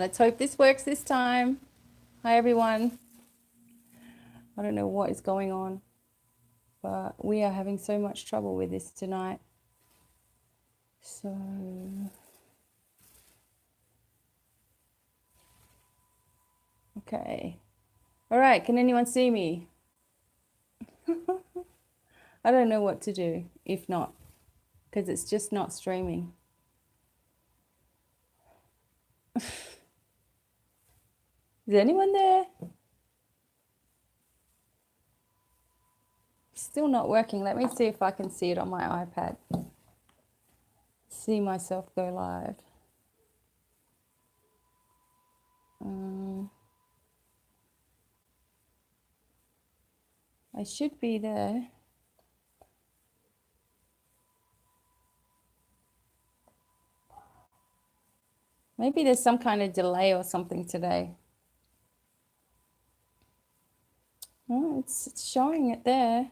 Let's hope this works this time. Hi, everyone. I don't know what is going on, but we are having so much trouble with this tonight. So, okay. All right, can anyone see me? I don't know what to do if not, because it's just not streaming. Is anyone there? Still not working. Let me see if I can see it on my iPad. See myself go live. I should be there. Maybe there's some kind of delay or something today. Oh, it's showing it there.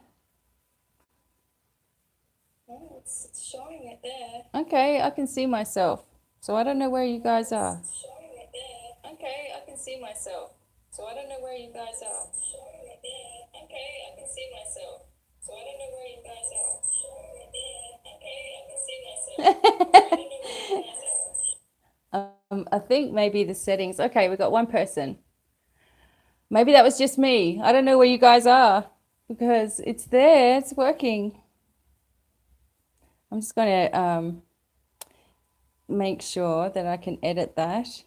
Oh, it's showing it there. Okay, I can see myself. So I don't know where you guys are. It's showing it there. Okay, I can see myself. So I don't know where you guys are. It's showing it there. Okay, I can see myself. So I don't know where you guys are. It's showing it there. Okay, I can see myself. So I don't know where you guys are. I think maybe the settings. Okay, we've got one person. Maybe that was just me. I don't know where you guys are because it's there. It's working. I'm just going to make sure that I can edit that.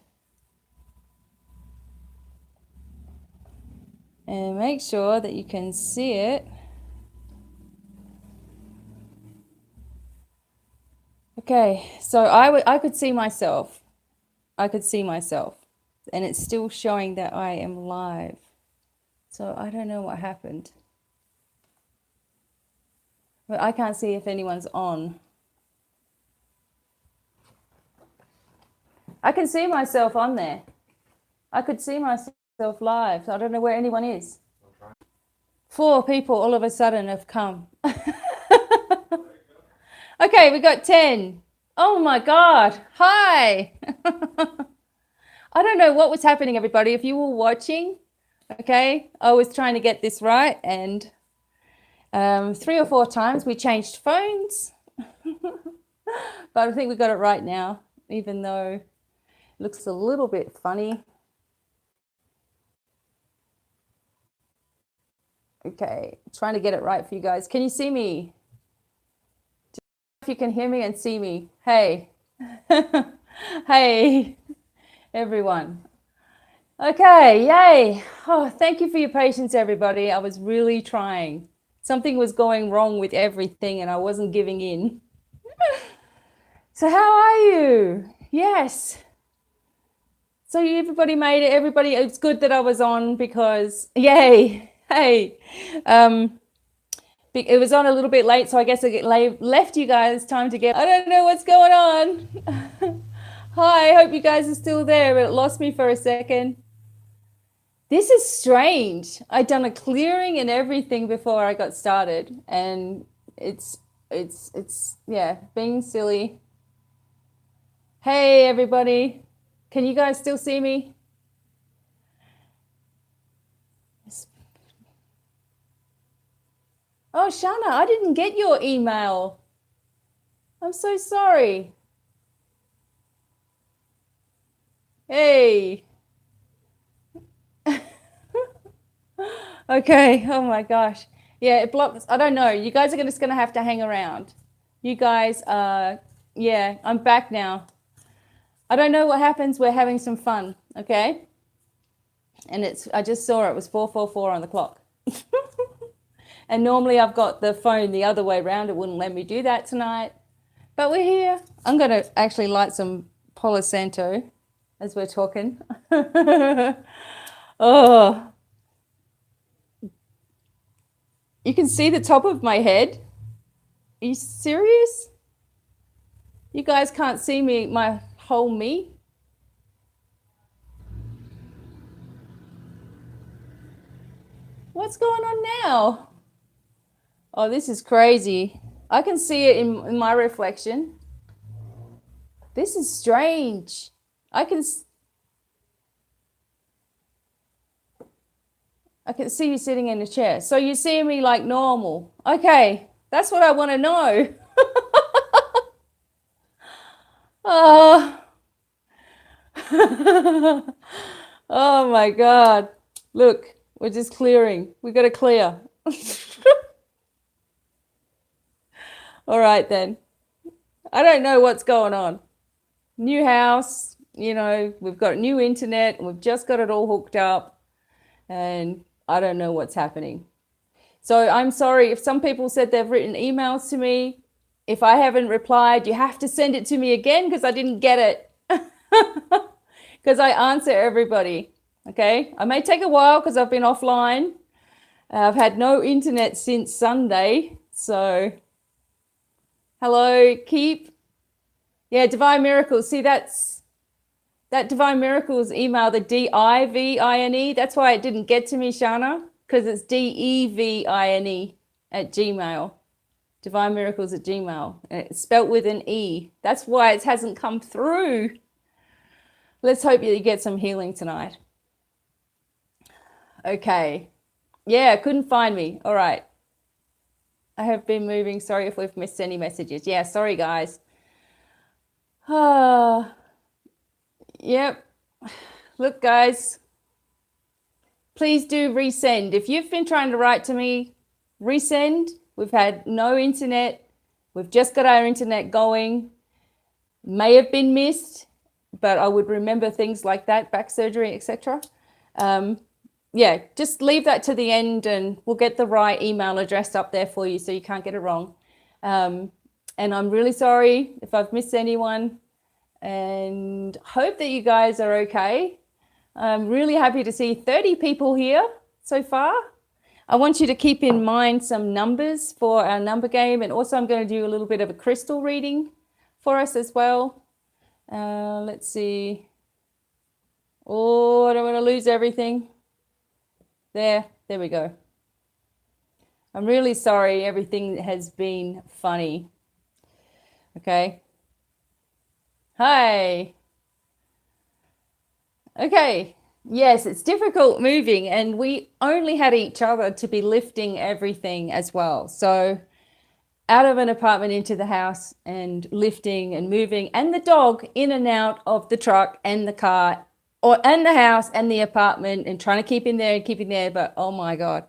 And make sure that you can see it. Okay, so I could see myself. I could see myself. And it's still showing that I am live. So I don't know what happened. But I can't see if anyone's on. I can see myself on there. I could see myself live. So I don't know where anyone is. 4 people all of a sudden have come. Okay, we got 10. Oh my God. Hi. I don't know what was happening, everybody. If you were watching, okay, I was trying to get this right. And 3 or 4 times we changed phones. But I think we got it right now, even though it looks a little bit funny. Okay, trying to get it right for you guys. Can you see me? If you can hear me and see me. Hey. Hey, everyone. Okay, yay. Oh, thank you for your patience, everybody. I was really trying. Something was going wrong with everything and I wasn't giving in. So how are you? Yes. So everybody made it. Everybody, it's good that I was on because, yay. Hey. It was on a little bit late, so I guess it left you guys time to get. I don't know what's going on. Hi, I hope you guys are still there, but it lost me for a second. This is strange. I'd done a clearing and everything before I got started, and it's yeah, being silly. Hey, everybody. Can you guys still see me? Oh, Shana, I didn't get your email. I'm so sorry. Hey. Okay. Oh my gosh. Yeah, it blocks. I don't know. You guys are just going to have to hang around. You guys yeah, I'm back now. I don't know what happens. We're having some fun. Okay. And I just saw it was 4:44 on the clock. And normally I've got the phone the other way around. It wouldn't let me do that tonight. But we're here. I'm going to actually light some Palo Santo as we're talking. Oh. You can see the top of my head. Are you serious? You guys can't see me, my whole me? What's going on now? Oh, this is crazy. I can see it in my reflection. This is strange. I can... I can see you sitting in a chair. So you see me like normal. Okay, that's what I want to know. Oh. Oh my God. Look, we're just clearing. We got to clear. All right then. I don't know what's going on. New house, you know, we've got new internet, and we've just got it all hooked up, and I don't know what's happening. So I'm sorry if some people said they've written emails to me. If I haven't replied, you have to send it to me again because I didn't get it. Because I answer everybody. Okay, I may take a while because I've been offline. I've had no internet since Sunday. So hello, keep. Yeah, Divine Miracles. See, that's that Divine Miracles email, the Divine. That's why it didn't get to me, Shana, because it's Devine at Gmail. Divine Miracles at Gmail. And it's spelt with an E. That's why it hasn't come through. Let's hope you get some healing tonight. Okay. Yeah, couldn't find me. All right. I have been moving. Sorry if we've missed any messages. Yeah, sorry, guys. Yep. Look, guys, please do resend. If you've been trying to write to me, resend. We've had no internet. We've just got our internet going. May have been missed, but I would remember things like that, back surgery, etc. Yeah, just leave that to the end and we'll get the right email address up there for you so you can't get it wrong. And I'm really sorry if I've missed anyone, and hope that you guys are okay. I'm really happy to see 30 people here so far. I want you to keep in mind some numbers for our number game, and also I'm going to do a little bit of a crystal reading for us as well. Let's see. Oh, I don't want to lose everything. There we go. I'm really sorry everything has been funny. Okay. Hi. Okay. Yes, it's difficult moving, and we only had each other to be lifting everything as well. So out of an apartment into the house and lifting and moving, and the dog in and out of the truck and the car and the house and the apartment, and trying to keep in there. But oh my God,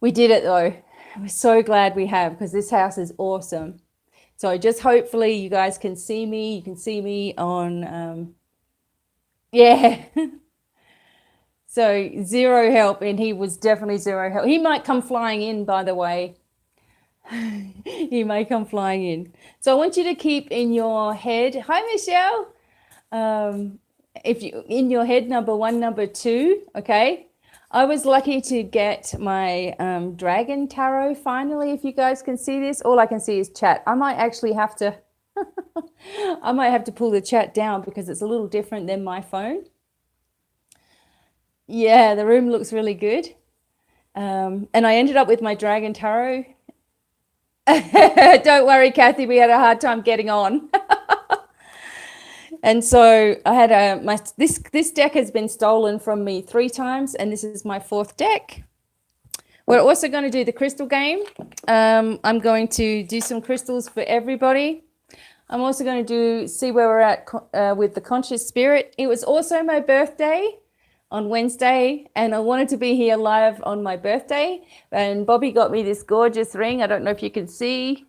we did it though. We're so glad we have, because this house is awesome. So just hopefully you guys can see me. You can see me on, yeah. So zero help, and he was definitely zero help. He might come flying in, by the way. He may come flying in. So I want you to keep in your head. Hi, Michelle. If you in your head, number 1, number 2. Okay. I was lucky to get my dragon tarot finally. If you guys can see this, all I can see is chat. I might actually have to. I might have to pull the chat down because it's a little different than my phone. Yeah, the room looks really good. And I ended up with my dragon tarot. Don't worry, Kathy, we had a hard time getting on. And so I had this deck has been stolen from me 3 times, and this is my 4th deck. We're also going to do the crystal game. I'm going to do some crystals for everybody. I'm also going to see where we're at with the conscious spirit. It was also my birthday on Wednesday, and I wanted to be here live on my birthday. And Bobby got me this gorgeous ring. I don't know if you can see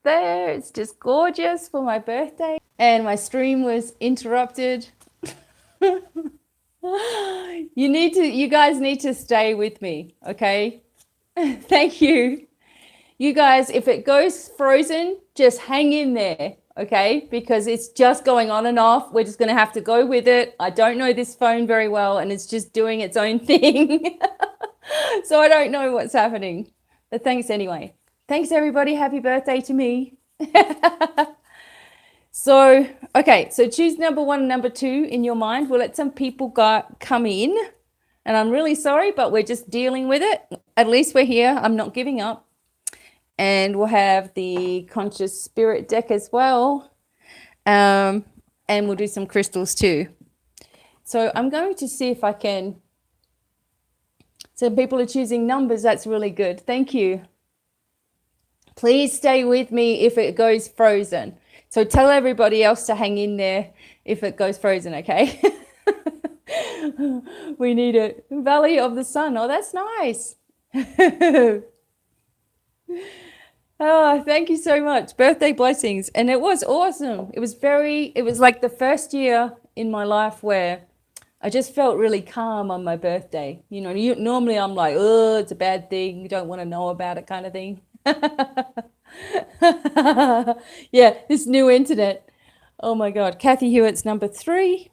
there. It's just gorgeous for my birthday. And my stream was interrupted. You guys need to stay with me, okay? Thank you. You guys, if it goes frozen, just hang in there, okay? Because it's just going on and off. We're just going to have to go with it. I don't know this phone very well, and it's just doing its own thing. So I don't know what's happening. But thanks anyway. Thanks, everybody. Happy birthday to me. So, okay, so choose number 1 and number 2 in your mind. We'll let some people come in. And I'm really sorry, but we're just dealing with it. At least we're here. I'm not giving up. And we'll have the conscious spirit deck as well. And we'll do some crystals too. So I'm going to see if I can So people are choosing numbers. That's really good. Thank you. Please stay with me if it goes frozen. So tell everybody else to hang in there if it goes frozen, okay? We need it. Valley of the Sun. Oh, that's nice. Oh, thank you so much. Birthday blessings. And it was awesome. It was like the first year in my life where I just felt really calm on my birthday. You know, normally I'm like, oh, it's a bad thing. You don't want to know about it kind of thing. Yeah, this new internet. Oh my God. Kathy Hewitt's number 3.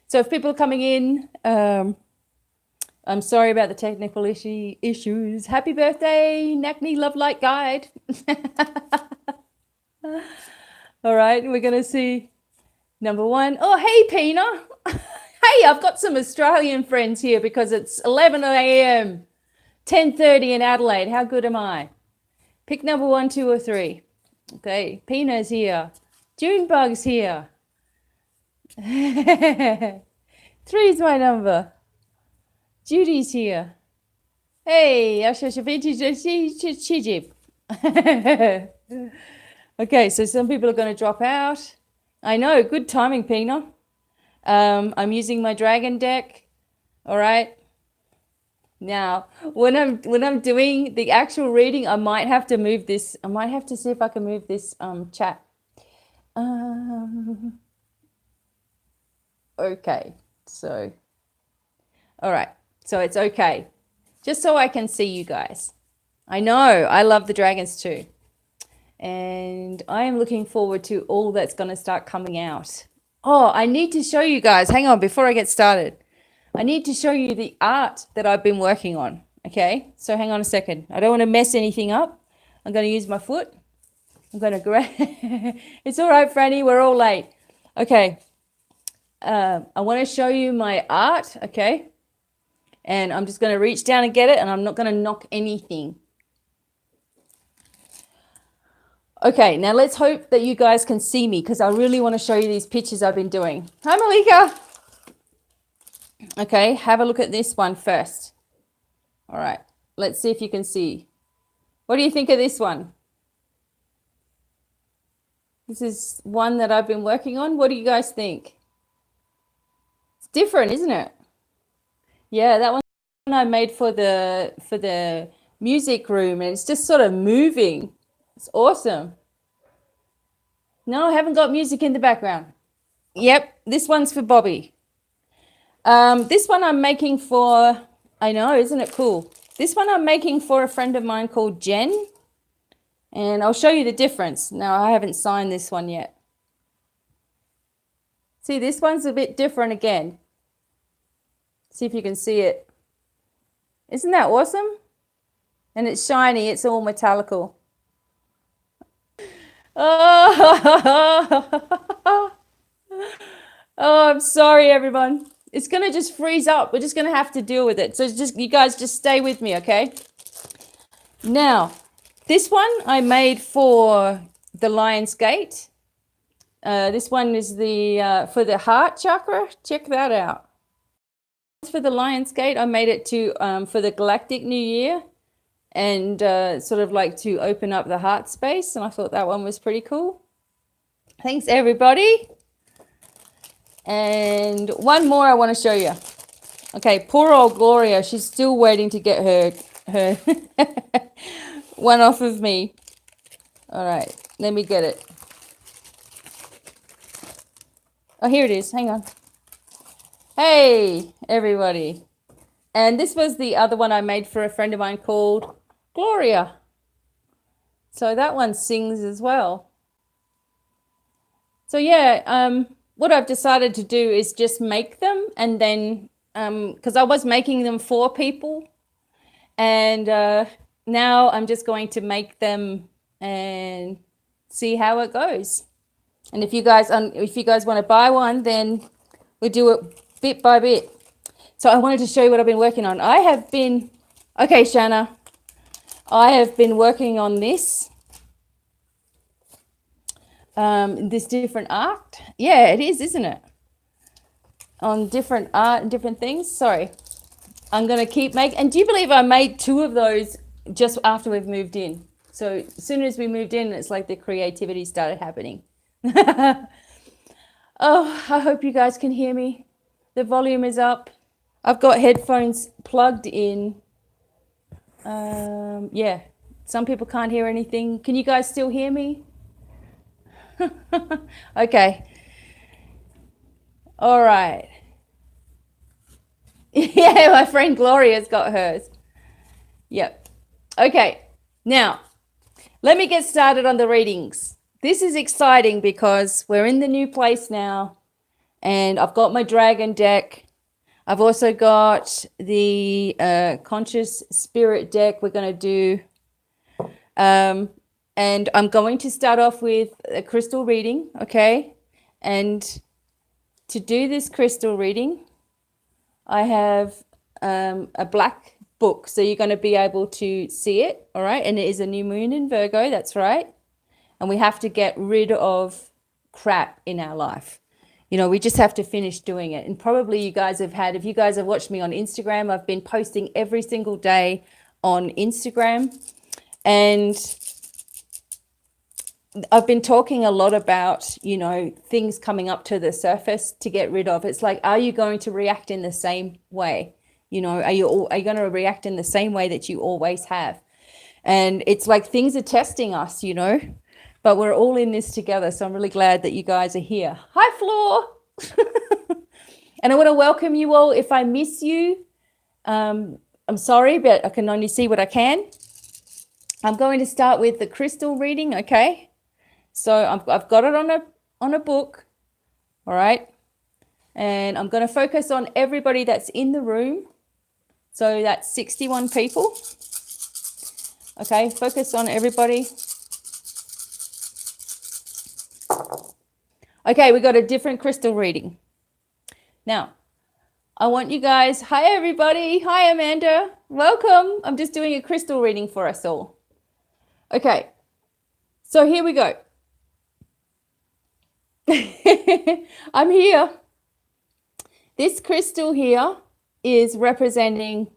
So if people are coming in, I'm sorry about the technical issues. Happy birthday, Nackney Love Light Guide. All right, we're going to see number 1. Oh, hey, Pina. Hey, I've got some Australian friends here because it's 11 a.m., 10:30 in Adelaide. How good am I? Pick number 1, 2, or 3. Okay, Pina's here. Junebug's here. 3's my number. Judy's here. Hey, okay, so some people are going to drop out. I know, good timing, Pina. I'm using my dragon deck. All right. Now, when I'm doing the actual reading, I might have to move this. I might have to see if I can move this chat. Okay. So, all right. So it's okay. Just so I can see you guys. I know I love the dragons too. And I am looking forward to all that's going to start coming out. Oh, I need to show you guys. Hang on, before I get started. I need to show you the art that I've been working on. Okay, so hang on a second. I don't want to mess anything up. I'm going to use my foot. I'm going to grab. It's all right, Franny. We're all late. Okay. I want to show you my art. Okay. And I'm just going to reach down and get it. And I'm not going to knock anything. Okay, now let's hope that you guys can see me because I really want to show you these pictures I've been doing. Hi, Malika. Okay, have a look at this one first. All right, let's see if you can see. What do you think of this one? This is one that I've been working on. What do you guys think? It's different, isn't it? Yeah, that one I made for the music room, and it's just sort of moving. It's awesome. No, I haven't got music in the background. Yep, this one's for Bobby. This one I'm making for, I know, isn't it cool? This one I'm making for a friend of mine called Jen. And I'll show you the difference. Now, I haven't signed this one yet. See, this one's a bit different again. See if you can see it. Isn't that awesome? And it's shiny. It's all metallical. Oh, oh, I'm sorry, everyone. It's going to just freeze up. We're just going to have to deal with it. So just you guys just stay with me, okay? Now, this one I made for the Lion's Gate. This one is the for the heart chakra. Check that out. For the Lion's Gate, I made it to for the Galactic New Year. And sort of like to open up the heart space. And I thought that one was pretty cool. Thanks, everybody. And one more I want to show you. Okay, poor old Gloria. She's still waiting to get her one off of me. All right, let me get it. Oh, here it is. Hang on. Hey, everybody. And this was the other one I made for a friend of mine called Gloria. So that one sings as well. So yeah, what I've decided to do is just make them, and then because I was making them for people, and now I'm just going to make them and see how it goes. And if you guys want to buy one, then we'll do it bit by bit. So I wanted to show you what I've been working on. Okay, Shanna, I have been working on this different art. Yeah, it is, isn't it? On different art and different things. Sorry, I'm going to keep making, and do you believe I made 2 of those just after we've moved in? So as soon as we moved in, it's like the creativity started happening. Oh, I hope you guys can hear me. The volume is up. I've got headphones plugged in. Yeah, some people can't hear anything. Can you guys still hear me? Okay. All right. Yeah, my friend Gloria's got hers. Yep. Okay. Now, let me get started on the readings. This is exciting because we're in the new place now, and I've got my dragon deck. I've also got the conscious spirit deck we're going to do. And I'm going to start off with a crystal reading, okay? And to do this crystal reading, I have a black book, so you're going to be able to see it, all right? And it is a new moon in Virgo, that's right. And we have to get rid of crap in our life. You know, we just have to finish doing it. And probably you guys have had, if you guys have watched me on Instagram, I've been posting every single day on Instagram. And I've been talking a lot about, you know, things coming up to the surface to get rid of. It's like, are you going to react in the same way? You know, are you going to react in the same way that you always have? And it's like things are testing us, you know, but we're all in this together. So I'm really glad that you guys are here. Hi, Floor. And I want to welcome you all. If I miss you, I'm sorry, but I can only see what I can. I'm going to start with the crystal reading, okay? So I've got it on a book, all right? And I'm going to focus on everybody that's in the room. So that's 61 people. Okay, focus on everybody. Okay, we got a different crystal reading. Now, I want you guys, hi everybody, hi Amanda, welcome. I'm just doing a crystal reading for us all. Okay, so here we go. I'm here. This crystal here is representing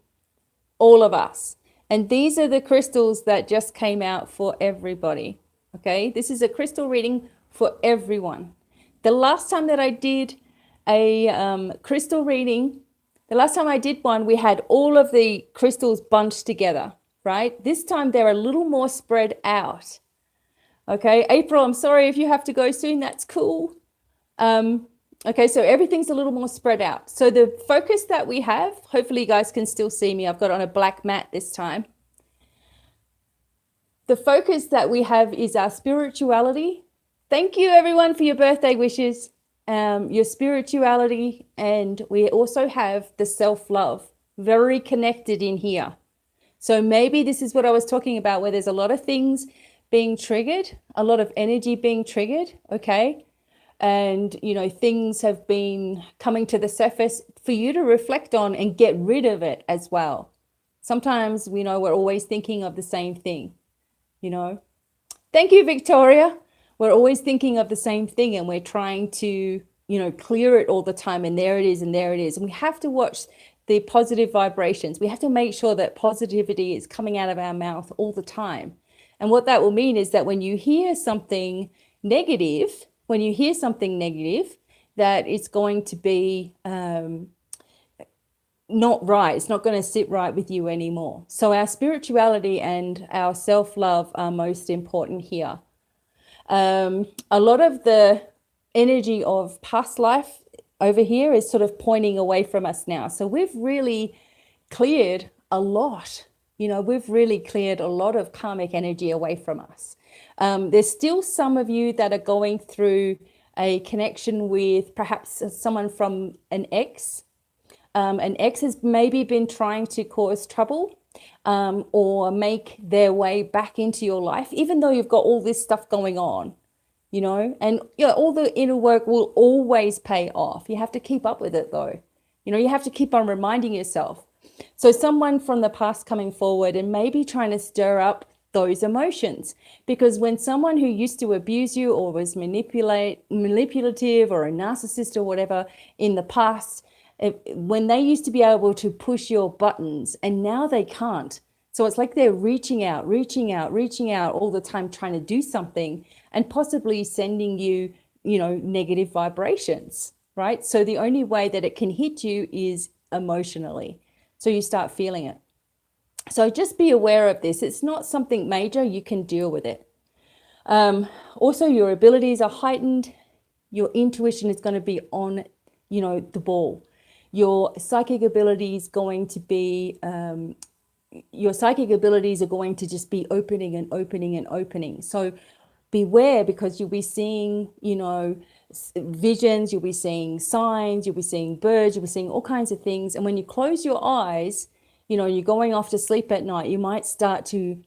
all of us. And these are the crystals that just came out for everybody. Okay, this is a crystal reading for everyone. The last time that I did a crystal reading, the last time I did one, we had all of the crystals bunched together, right? This time they're a little more spread out. Okay, April, I'm sorry if you have to go soon. That's cool. Okay, so everything's a little more spread out. So the focus that we have, hopefully you guys can still see me. I've got it on a black mat this time. The focus that we have is our spirituality. Thank you everyone for your birthday wishes, your spirituality, and we also have the self-love, very connected in here. So maybe this is what I was talking about, where there's a lot of things being triggered, a lot of energy being triggered, okay? And, you know, things have been coming to the surface for you to reflect on and get rid of it as well. Sometimes, we know, we're always thinking of the same thing, you know. Thank you, Victoria. We're always thinking of the same thing and we're trying to, you know, clear it all the time. And there it is, and there it is. And we have to watch the positive vibrations. We have to make sure that positivity is coming out of our mouth all the time. And what that will mean is that when you hear something negative, that it's going to be not right. It's not going to sit right with you anymore. So our spirituality and our self-love are most important here. A lot of the energy of past life over here is sort of pointing away from us now. So we've really cleared a lot. You know, we've really cleared a lot of karmic energy away from us. There's still some of you that are going through a connection with perhaps someone from an ex. An ex has maybe been trying to cause trouble or make their way back into your life, even though you've got all this stuff going on, you know, and you know, all the inner work will always pay off. You have to keep up with it though. You know, you have to keep on reminding yourself. So someone from the past coming forward and maybe trying to stir up those emotions, because when someone who used to abuse you or was manipulative or a narcissist or whatever in the past When they used to be able to push your buttons, and now they can't. So it's like they're reaching out all the time, trying to do something and possibly sending you, negative vibrations, right? So the only way that it can hit you is emotionally. So you start feeling it. So just be aware of this. It's not something major. You can deal with it. Also, your abilities are heightened. Your intuition is going to be on, the ball. Your psychic abilities going to be, your psychic abilities are going to just be opening and opening and opening. So beware, because you'll be seeing, visions, you'll be seeing signs, you'll be seeing birds, you'll be seeing all kinds of things. And when you close your eyes, you're going off to sleep at night, you might start to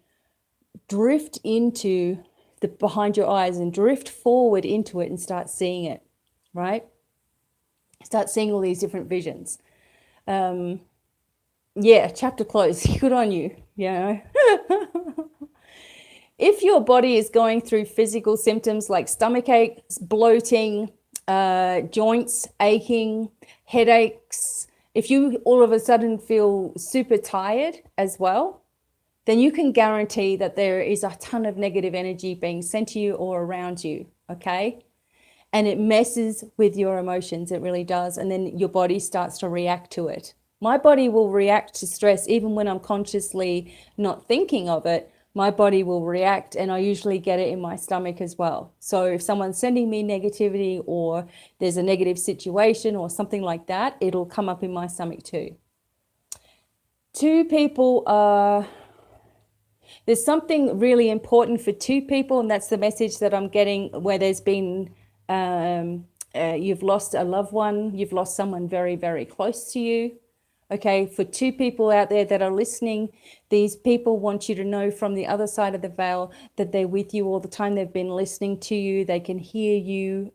drift into the behind your eyes and drift forward into it and start seeing it, right? Start seeing all these different visions. Chapter closed. Good on you. If your body is going through physical symptoms like stomach aches, bloating, joints aching, headaches, if you all of a sudden feel super tired as well, then you can guarantee that there is a ton of negative energy being sent to you or around you, okay? And it messes with your emotions, it really does. And then your body starts to react to it. My body will react to stress even when I'm consciously not thinking of it. My body will react, and I usually get it in my stomach as well. So if someone's sending me negativity or there's a negative situation or something like that, it'll come up in my stomach too. Two people are... There's something really important for two people, and that's the message that I'm getting, where there's been, you've lost a loved one, you've lost someone very, very close to you. Okay, for two people out there that are listening, these people want you to know from the other side of the veil that they're with you all the time. They've been listening to you. They can hear you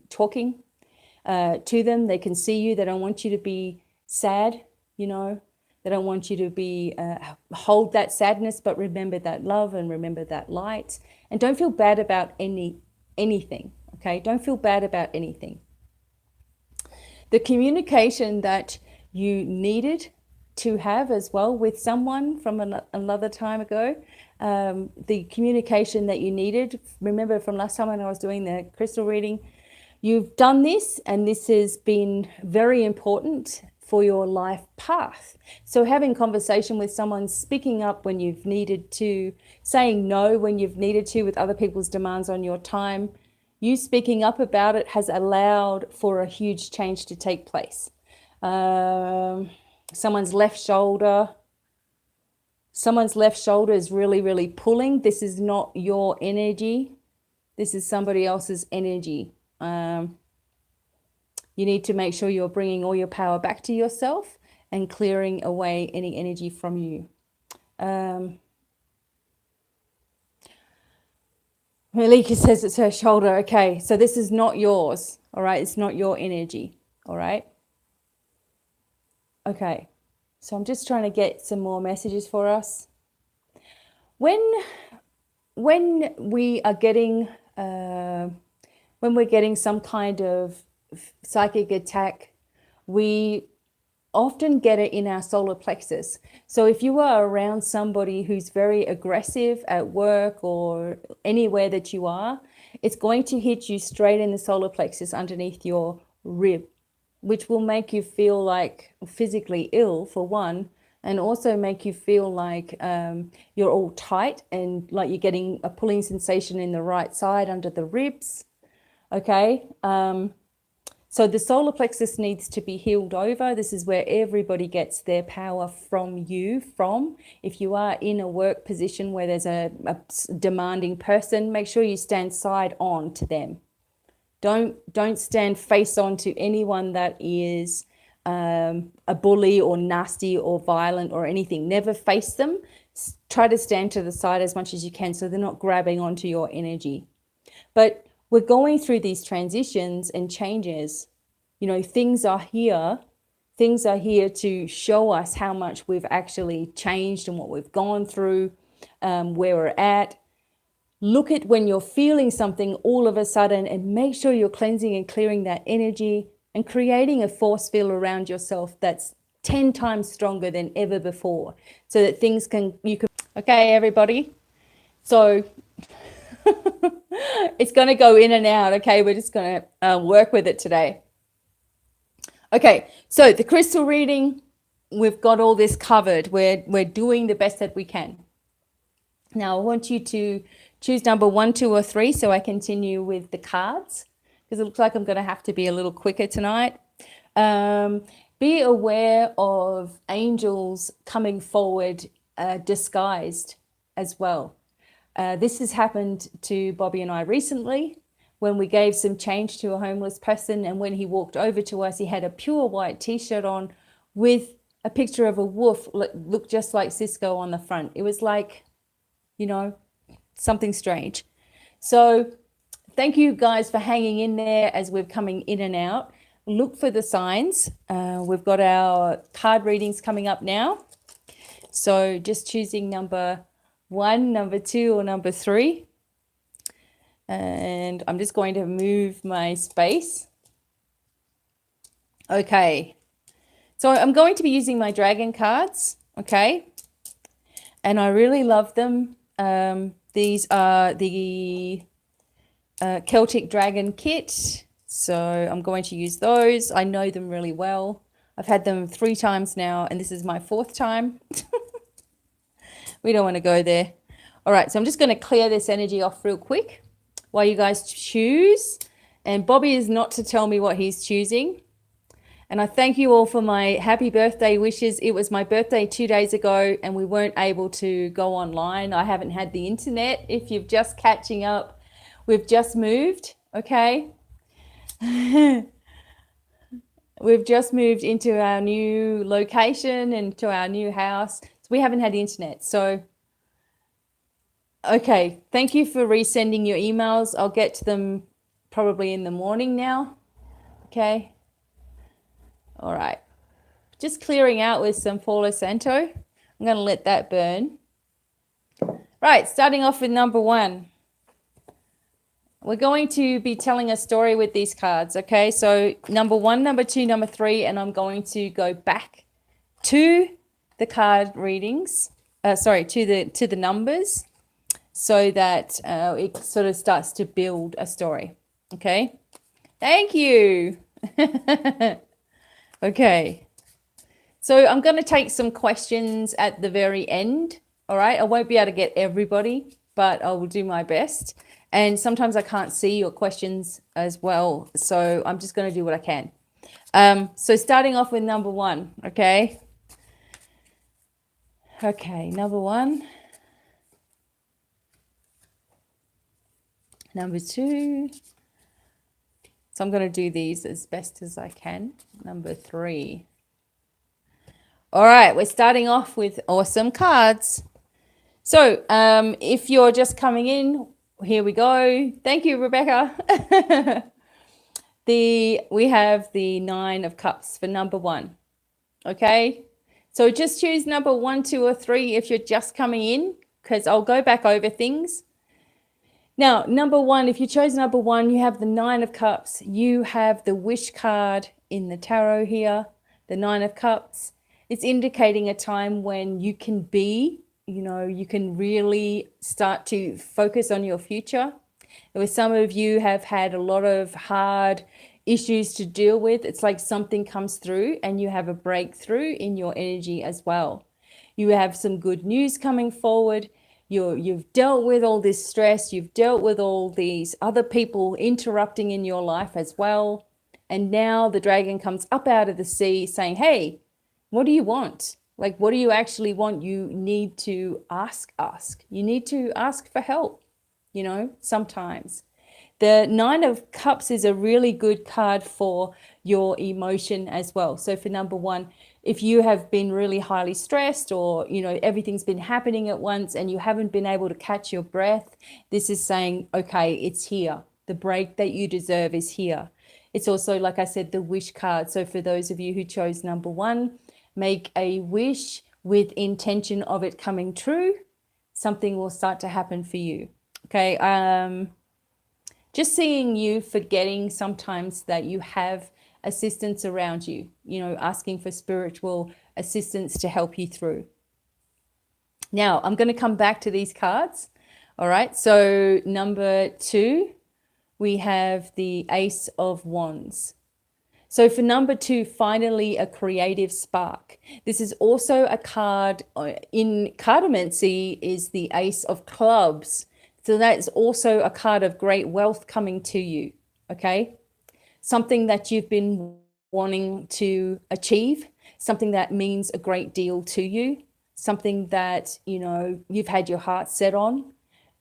talking to them. They can see you. They don't want you to be sad, They don't want you to be hold that sadness, but remember that love and remember that light. And don't feel bad about anything, okay? Don't feel bad about anything. The communication that you needed to have as well with someone from another time ago, the communication that you needed, remember from last time when I was doing the crystal reading, you've done this, and this has been very important for your life path. So having conversation with someone, speaking up when you've needed to, saying no when you've needed to with other people's demands on your time, you speaking up about it has allowed for a huge change to take place. Someone's left shoulder is really, really pulling. This is not your energy. This is somebody else's energy. You need to make sure you're bringing all your power back to yourself and clearing away any energy from you. Malika says it's her shoulder. Okay, so this is not yours. All right, it's not your energy. All right. Okay, so I'm just trying to get some more messages for us. When we are getting, when we're getting some kind of psychic attack, we often get it in our solar plexus. So if you are around somebody who's very aggressive at work or anywhere that you are, it's going to hit you straight in the solar plexus underneath your rib, which will make you feel like physically ill for one, and also make you feel like you're all tight and like you're getting a pulling sensation in the right side under the ribs. Okay. So the solar plexus needs to be healed over. This is where everybody gets their power from you from. If you are in a work position where there's a demanding person, make sure you stand side on to them. Don't stand face on to anyone that is a bully or nasty or violent or anything. Never face them. Try to stand to the side as much as you can so they're not grabbing onto your energy. But we're going through these transitions and changes. Things are here. Things are here to show us how much we've actually changed and what we've gone through, where we're at. Look at when you're feeling something all of a sudden and make sure you're cleansing and clearing that energy and creating a force field around yourself that's 10 times stronger than ever before, so that okay, everybody. So it's going to go in and out. Okay, we're just going to work with it today. Okay, so the crystal reading, we've got all this covered. We're doing the best that we can. Now I want you to choose number 1, 2, or 3 so I continue with the cards, because it looks like I'm going to have to be a little quicker tonight. Be aware of angels coming forward disguised as well. This has happened to Bobby and I recently when we gave some change to a homeless person, and when he walked over to us, he had a pure white t-shirt on with a picture of a wolf, looked just like Cisco on the front. It was like, you know, something strange. So thank you guys for hanging in there as we're coming in and out. Look for the signs. We've got our card readings coming up now. So just choosing number 1, number 2, or number 3. And I'm just going to move my space. Okay. So I'm going to be using my dragon cards. Okay. And I really love them. These are the Celtic Dragon kit. So I'm going to use those. I know them really well. I've had them 3 times now, and this is my 4th time. We don't want to go there. All right, so I'm just going to clear this energy off real quick while you guys choose. And Bobby is not to tell me what he's choosing. And I thank you all for my happy birthday wishes. It was my birthday 2 days ago, and we weren't able to go online. I haven't had the internet. If you're just catching up, we've just moved, okay? We've just moved into our new location and to our new house. So we haven't had the internet. So, okay, thank you for resending your emails. I'll get to them probably in the morning now. Okay. All right. Just clearing out with some Palo Santo. I'm going to let that burn. Right, starting off with number 1. We're going to be telling a story with these cards, okay? So number 1, number 2, number 3, and I'm going to go back to the card readings, to the numbers, so that it sort of starts to build a story, okay? Thank you. Okay. So I'm going to take some questions at the very end, all right? I won't be able to get everybody, but I will do my best. And sometimes I can't see your questions as well. So I'm just going to do what I can. So starting off with number 1, okay? Okay, number 1. Number 2. So I'm going to do these as best as I can. Number 3. All right, we're starting off with awesome cards. So if you're just coming in, here we go. Thank you, Rebecca. We have the 9 of Cups for number 1. Okay, so just choose number 1, 2, or 3 if you're just coming in, because I'll go back over things. Now, number 1, if you chose number 1, you have the 9 of Cups. You have the Wish card in the tarot here, the 9 of Cups. It's indicating a time when you can be, you can really start to focus on your future. Where some of you have had a lot of hard issues to deal with. It's like something comes through and you have a breakthrough in your energy as well. You have some good news coming forward. You've dealt with all this stress. You've dealt with all these other people interrupting in your life as well. And now the dragon comes up out of the sea saying, hey, what do you want? Like, what do you actually want? You need to ask. You need to ask for help, sometimes. The 9 of Cups is a really good card for your emotion as well. So for number 1, if you have been really highly stressed or, everything's been happening at once and you haven't been able to catch your breath, this is saying, okay, it's here. The break that you deserve is here. It's also, like I said, the Wish card. So for those of you who chose number 1, make a wish with intention of it coming true. Something will start to happen for you. Okay. Just seeing you forgetting sometimes that you have assistance around you, you know, asking for spiritual assistance to help you through. Now, I'm going to come back to these cards. All right, so number 2, we have the Ace of Wands. So for number 2, finally a creative spark. This is also a card in cardomancy, is the Ace of Clubs. So that's also a card of great wealth coming to you, okay? Something that you've been wanting to achieve, something that means a great deal to you, something that, you know, you've had your heart set on,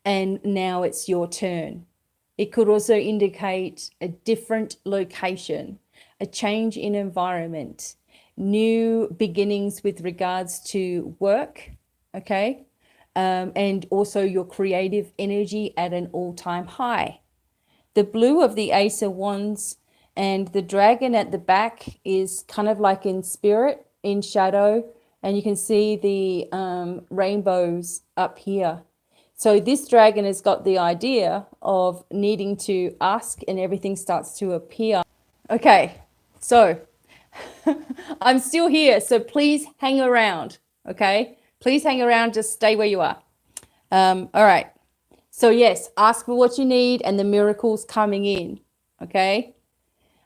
and now it's your turn. It could also indicate a different location, a change in environment, new beginnings with regards to work, okay? And also your creative energy at an all-time high. The blue of the Ace of Wands and the dragon at the back is kind of like in spirit, in shadow, and you can see the rainbows up here. So this dragon has got the idea of needing to ask and everything starts to appear. Okay, so I'm still here, so please hang around, okay? Please hang around, just stay where you are. All right, so yes, ask for what you need and the miracle's coming in, okay?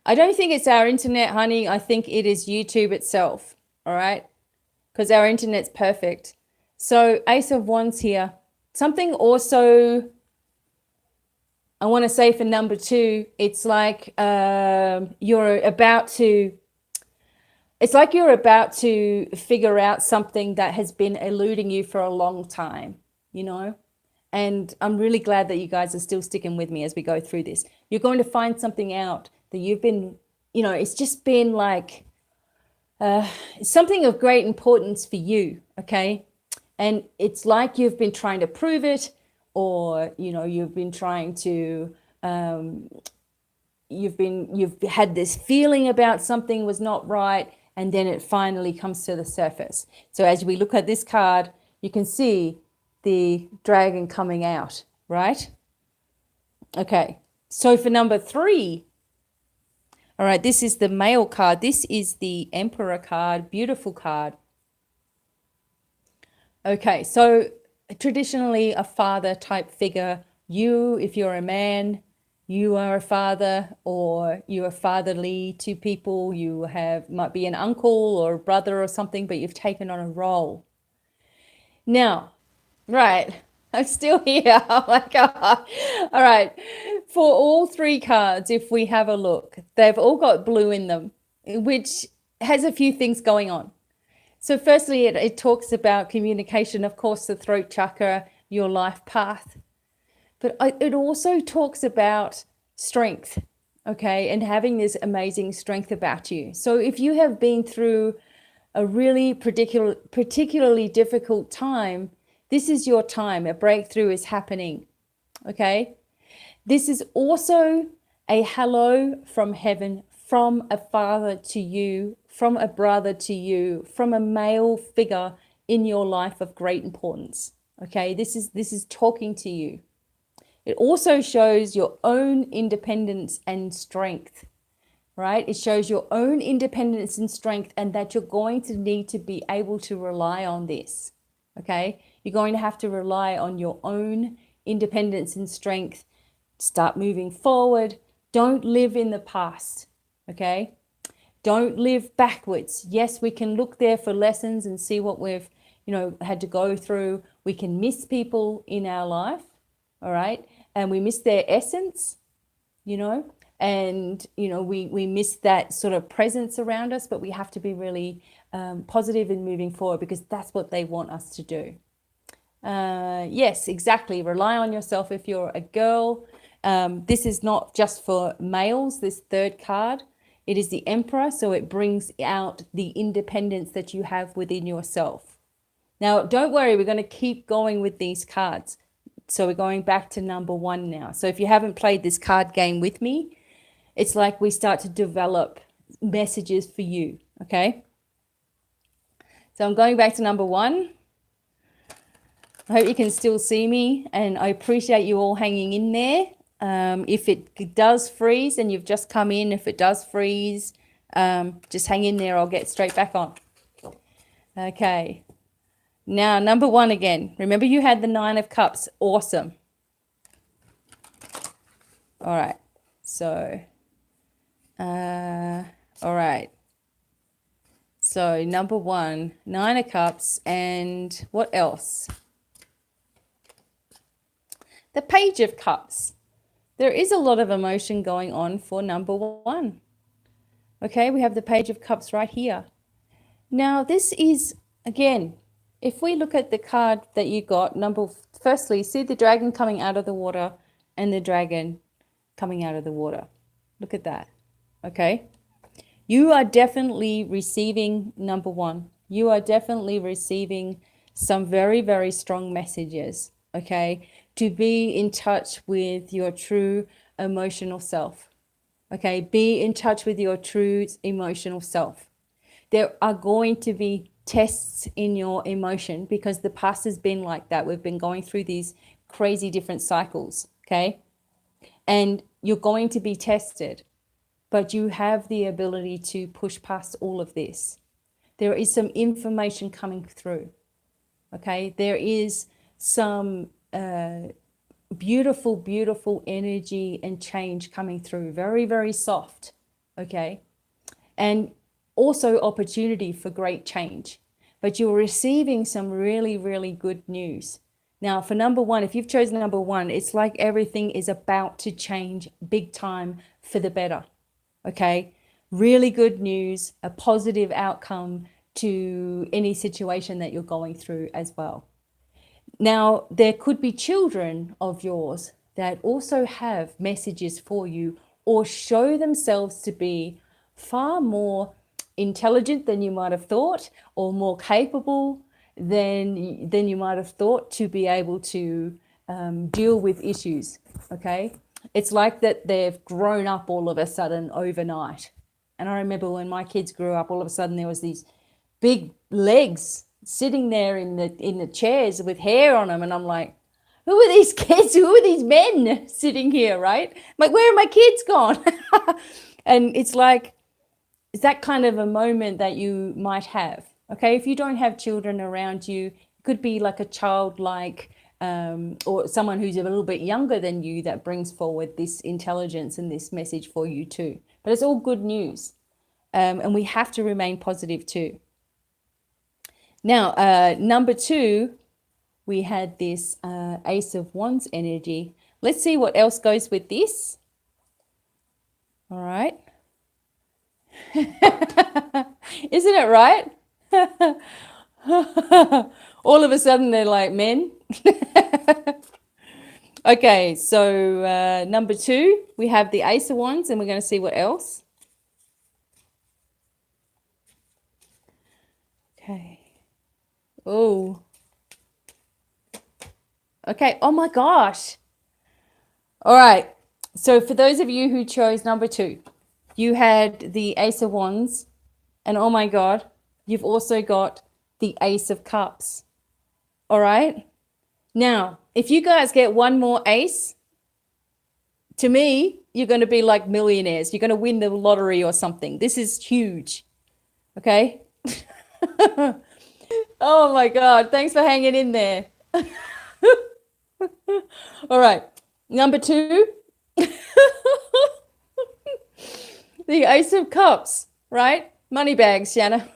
I don't think it's our internet, honey. I think it is YouTube itself, all right? Because our internet's perfect. So Ace of Wands here. Something also I want to say for number 2, it's like you're about to figure out something that has been eluding you for a long time, you know? And I'm really glad that you guys are still sticking with me as we go through this. You're going to find something out that you've been, you know, it's just been like something of great importance for you, okay? And it's like you've been trying to prove it, or, you know, you've been trying to, you've had this feeling about something was not right, and then it finally comes to the surface. So as we look at this card, you can see the dragon coming out, right? Okay, so for number 3, all right, this is the male card. This is the Emperor card, beautiful card. Okay, so traditionally a father type figure. You, if you're a man, you are a father, or you are fatherly to people. You might be an uncle or a brother or something, but you've taken on a role. Now, right, I'm still here. Oh my God. All right, for all 3 cards, if we have a look, they've all got blue in them, which has a few things going on. So firstly, it talks about communication, of course, the throat chakra, your life path. But it also talks about strength, okay, and having this amazing strength about you. So if you have been through a really particularly difficult time, this is your time. A breakthrough is happening, okay? This is also a hello from heaven, from a father to you, from a brother to you, from a male figure in your life of great importance. Okay, this is talking to you. It also shows your own independence and strength, right? It shows your own independence and strength, and that you're going to need to be able to rely on this. Okay, you're going to have to rely on your own independence and strength. Start moving forward. Don't live in the past. Okay, don't live backwards. Yes, we can look there for lessons and see what we've, you know, had to go through. We can miss people in our life, all right? And we miss their essence, you know, and, you know, we miss that sort of presence around us, but we have to be really positive in moving forward, because that's what they want us to do. Yes, exactly. Rely on yourself if you're a girl. This is not just for males, this 3rd card. It is the Emperor, so it brings out the independence that you have within yourself. Now, don't worry, we're going to keep going with these cards. So we're going back to number 1 now. So if you haven't played this card game with me, it's like we start to develop messages for you, okay? So I'm going back to number 1. I hope you can still see me, and I appreciate you all hanging in there. If it does freeze and you've just come in, if it does freeze, Just hang in there. I'll get straight back on. Okay. Now, number 1 again. Remember you had the 9 of Cups. Awesome. All right. So, all right. So, number 1, 9 of Cups. And what else? The Page of Cups. There is a lot of emotion going on for number 1. Okay, we have the Page of Cups right here. Now, this is, again, if we look at the card that you got, firstly, see the dragon coming out of the water and the dragon coming out of the water. Look at that. Okay. You are definitely receiving number 1. You are definitely receiving some very, very strong messages. Okay. To be in touch with your true emotional self. Okay. Be in touch with your true emotional self. There are going to be tests in your emotion because the past has been like that. We've been going through these crazy different cycles. Okay. And you're going to be tested, but you have the ability to push past all of this. There is some information coming through. Okay. There is some beautiful, beautiful energy and change coming through. Very, very soft. Okay. And also opportunity for great change. But you're receiving some really, really good news. Now, for number 1, if you've chosen number 1, it's like everything is about to change big time for the better. Okay. Really good news, a positive outcome to any situation that you're going through as well. Now, there could be children of yours that also have messages for you or show themselves to be far more intelligent than you might have thought, or more capable than you might have thought to be able to deal with issues. Okay. It's like that they've grown up all of a sudden overnight. And I remember when my kids grew up, all of a sudden there was these big legs sitting there in the chairs with hair on them, and I'm like, who are these kids? Who are these men sitting here, right? I'm like, where are my kids gone? And it's like, it's that kind of a moment that you might have. Okay, if you don't have children around you, it could be like a childlike or someone who's a little bit younger than you that brings forward this intelligence and this message for you too. But it's all good news, and we have to remain positive too. Now, number 2, we had this Ace of Wands energy. Let's see what else goes with this. All right. Isn't it right? All of a sudden they're like men. Okay, so number 2, we have the Ace of Wands, and we're going to see what else. Okay. Oh. Okay. Oh my gosh. All right. So for those of you who chose number 2, you had the Ace of Wands, and oh my God, you've also got the Ace of Cups. All right. Now, if you guys get one more ace, to me, you're going to be like millionaires. You're going to win the lottery or something. This is huge. Okay. Oh my God. Thanks for hanging in there. All right. Number 2. The Ace of Cups, right? Money bags, Shanna.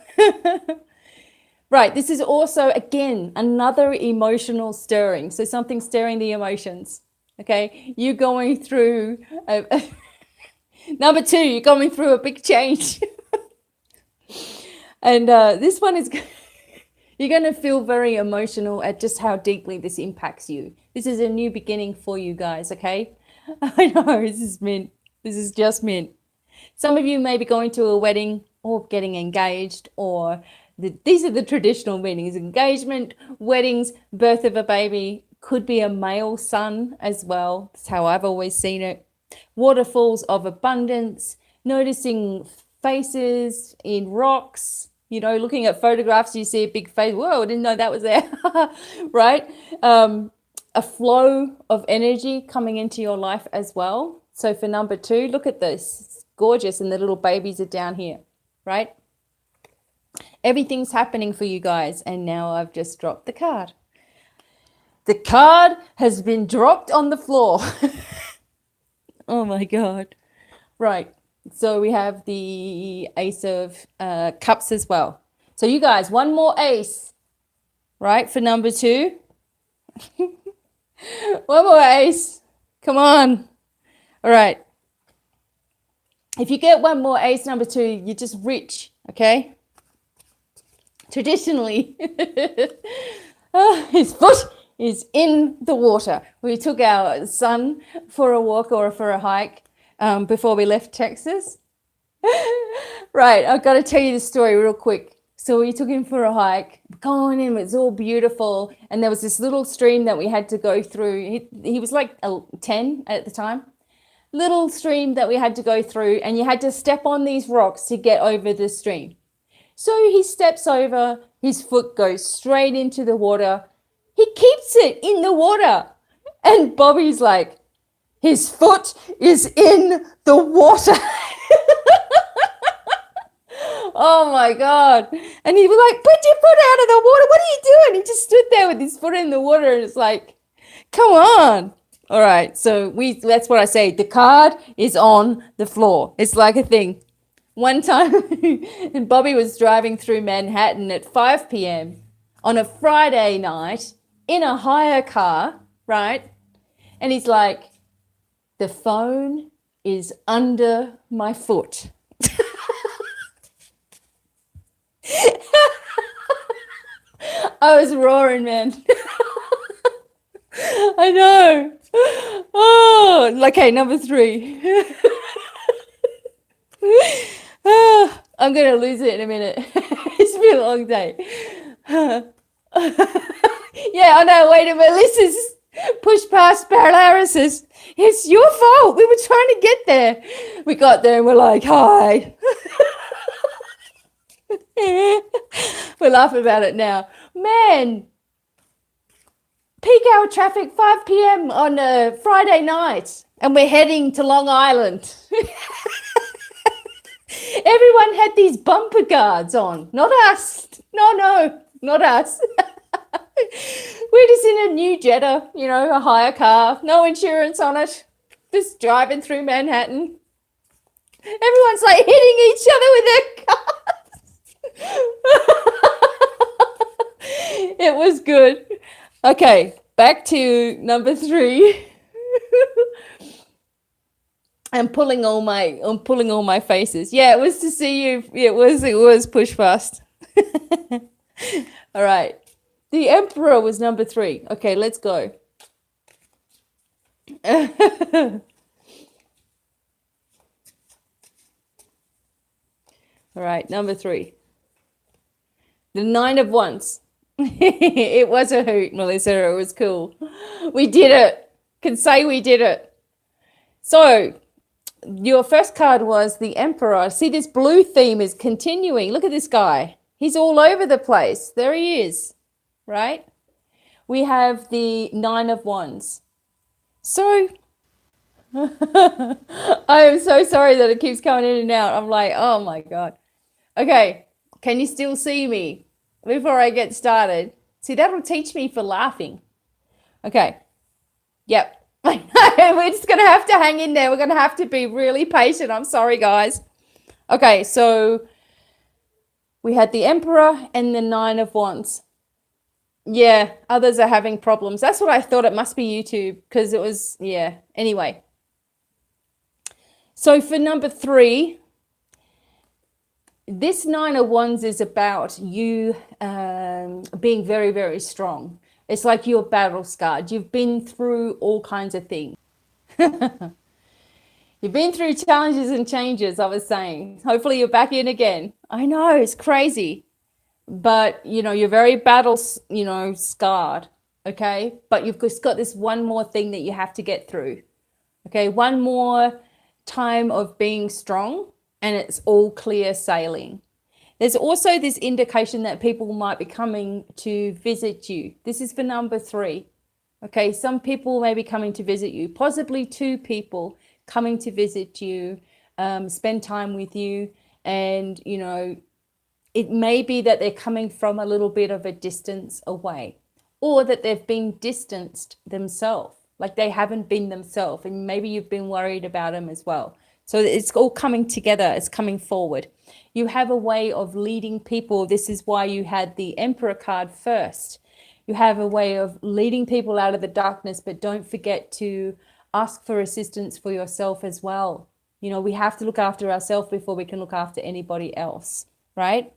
Right. This is also, again, another emotional stirring. So something stirring the emotions. Okay. You're going through, number 2, you're going through a big change. And this one is, you're going to feel very emotional at just how deeply this impacts you. This is a new beginning for you guys. Okay. I know, this is mint. This is just mint. Some of you may be going to a wedding or getting engaged, or these are the traditional meanings: engagement, weddings, birth of a baby, could be a male son as well. That's how I've always seen it. Waterfalls of abundance, noticing faces in rocks, you know, looking at photographs, you see a big face. Whoa, I didn't know that was there. Right? A flow of energy coming into your life as well. So for number 2, look at this. gorgeous, and the little babies are down here, right? Everything's happening for you guys, and now I've just dropped the card. The card has been dropped on the floor. Oh my God. Right. So we have the Ace of Cups as well. So you guys, one more ace, right, for number 2. One more ace. Come on. All right. If you get one more ace, number 2, you're just rich, okay? Traditionally, his foot is in the water. We took our son for a walk or for a hike before we left Texas. Right, I've got to tell you the story real quick. So we took him for a hike, going in, it was all beautiful, and there was this little stream that we had to go through. He was like 10 at the time. Little stream that we had to go through, and you had to step on these rocks to get over the stream. So he steps over, his foot goes straight into the water. He keeps it in the water. And Bobby's like, his foot is in the water. Oh my God. And he was like, put your foot out of the water. What are you doing? He just stood there with his foot in the water, and it's like, come on. All right. So that's what I say. The card is on the floor. It's like a thing. One time, and Bobby was driving through Manhattan at 5 p.m. on a Friday night in a hire car, right? And he's like, the phone is under my foot. I was roaring, man. I know. Oh, okay, number 3. I'm going to lose it in a minute. It's been a long day. Yeah, I know. Wait a minute. Melissa's push past paralysis. It's your fault. We were trying to get there. We got there and we're like, hi. We laugh about it now. Man, peak hour traffic, 5 p.m. on a Friday night, and we're heading to Long Island. Everyone had these bumper guards on, not us. No, not us. We're just in a new Jetta, a hire car, no insurance on it, just driving through Manhattan. Everyone's like hitting each other with their cars. It was good. Okay, back to number 3. I'm pulling all my faces. Yeah, it was to see you. It was push fast. All right. The Emperor was number 3. Okay, let's go. All right, number 3. The 9 of Wands. It was a hoot, Melissa. It was cool. We did it. Can say we did it. So your first card was the Emperor. See, this blue theme is continuing. Look at this guy. He's all over the place. There he is, right? We have the 9 of Wands. So I am so sorry that it keeps coming in and out. I'm like, oh my God. Okay, can you still see me before I get started? See, that'll teach me for laughing. Okay, yep. We're just going to have to hang in there. We're going to have to be really patient. I'm sorry, guys. Okay, so we had the Emperor and the 9 of Wands. Yeah, others are having problems. That's what I thought. It must be YouTube because it was, yeah. Anyway. So for number 3, this 9 of Wands is about you being very, very strong. It's like you're battle scarred. You've been through all kinds of things. You've been through challenges and changes, I was saying. Hopefully you're back in again. I know, it's crazy. But, you're very battle, scarred, okay? But you've just got this one more thing that you have to get through, okay? One more time of being strong, and it's all clear sailing. There's also this indication that people might be coming to visit you. This is for number 3, okay? Some people may be coming to visit you, possibly 2 people coming to visit you spend time with you. And, you know, it may be that they're coming from a little bit of a distance away, or that they've been distanced themselves, like they haven't been themselves, and maybe you've been worried about them as well. So it's all coming together, it's coming forward. You have a way of leading people. This is why you had the Emperor card first. You have a way of leading people out of the darkness, but don't forget to ask for assistance for yourself as well. You know, we have to look after ourselves before we can look after anybody else, right?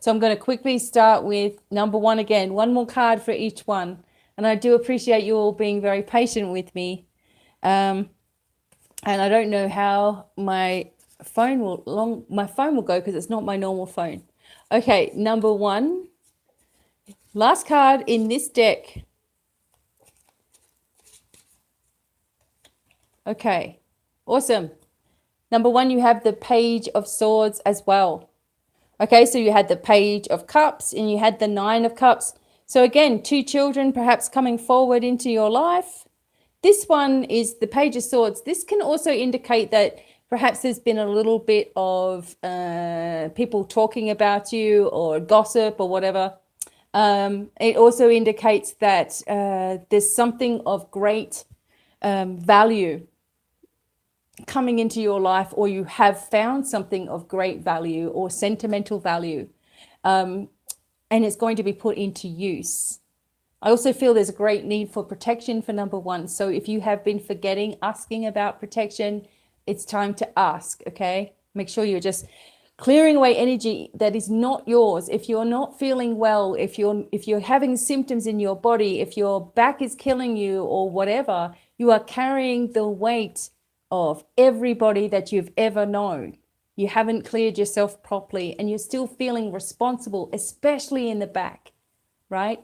So I'm going to quickly start with number 1 again. One more card for each one. And I do appreciate you all being very patient with me. And I don't know how my phone will go, because it's not my normal phone. Okay, number 1. Last card in this deck. Okay, awesome. Number 1, you have the Page of Swords as well. Okay, so you had the Page of Cups and you had the 9 of Cups. So again, 2 children perhaps coming forward into your life. This one is the Page of Swords. This can also indicate that perhaps there's been a little bit of people talking about you, or gossip or whatever. It also indicates that there's something of great value coming into your life, or you have found something of great value or sentimental value, and it's going to be put into use. I also feel there's a great need for protection for number 1. So if you have been forgetting asking about protection, it's time to ask. Okay, make sure you're just clearing away energy that is not yours. If you're not feeling well, if you're having symptoms in your body, if your back is killing you or whatever, you are carrying the weight of everybody that you've ever known. You haven't cleared yourself properly, and you're still feeling responsible, especially in the back, right?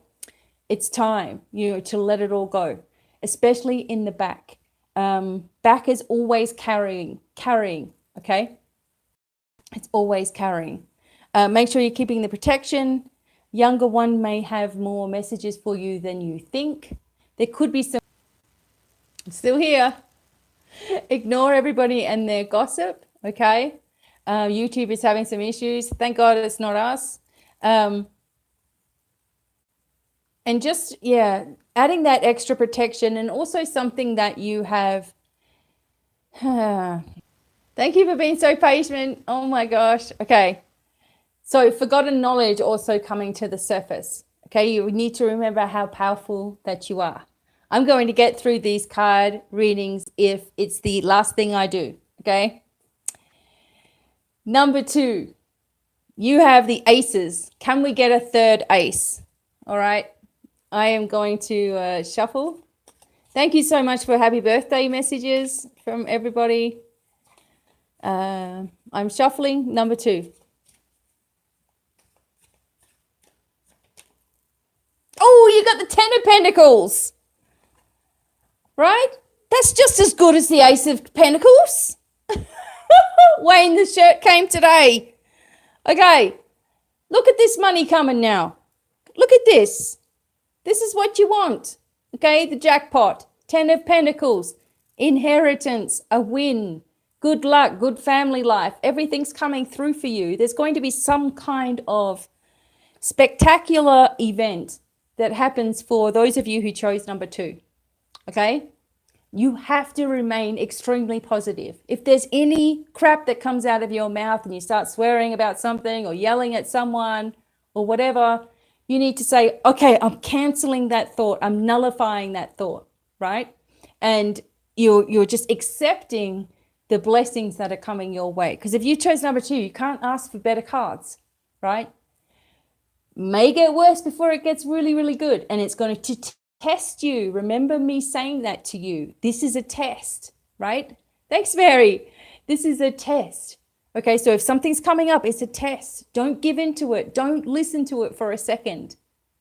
It's time, to let it all go, especially in the back. Back is always carrying, okay? It's always carrying. Make sure you're keeping the protection. Younger one may have more messages for you than you think. There could be some. I'm still here. Ignore everybody and their gossip, okay? YouTube is having some issues. Thank God it's not us. And just, adding that extra protection, and also something that you have. Thank you for being so patient. Oh my gosh. Okay. So forgotten knowledge also coming to the surface. Okay. You need to remember how powerful that you are. I'm going to get through these card readings if it's the last thing I do. Okay. Number 2, you have the aces. Can we get a third ace? All right. I am going to shuffle. Thank you so much for happy birthday messages from everybody. I'm shuffling number 2. Oh, you got the 10 of Pentacles. Right? That's just as good as the Ace of Pentacles. Wayne, the shirt came today. Okay. Look at this money coming now. Look at this. This is what you want. Okay, the jackpot. 10 of Pentacles. Inheritance. A win. Good luck. Good family life. Everything's coming through for you. There's going to be some kind of spectacular event that happens for those of you who chose number 2. Okay? You have to remain extremely positive. If there's any crap that comes out of your mouth and you start swearing about something or yelling at someone or whatever, you need to say, okay, I'm canceling that thought. I'm nullifying that thought, right? And you're just accepting the blessings that are coming your way. Because if you chose number 2, you can't ask for better cards, right? May get worse before it gets really, really good. And it's going to test you. Remember me saying that to you. This is a test, right? Thanks, Mary. This is a test. Okay, so if something's coming up, it's a test. Don't give into it. Don't listen to it for a second.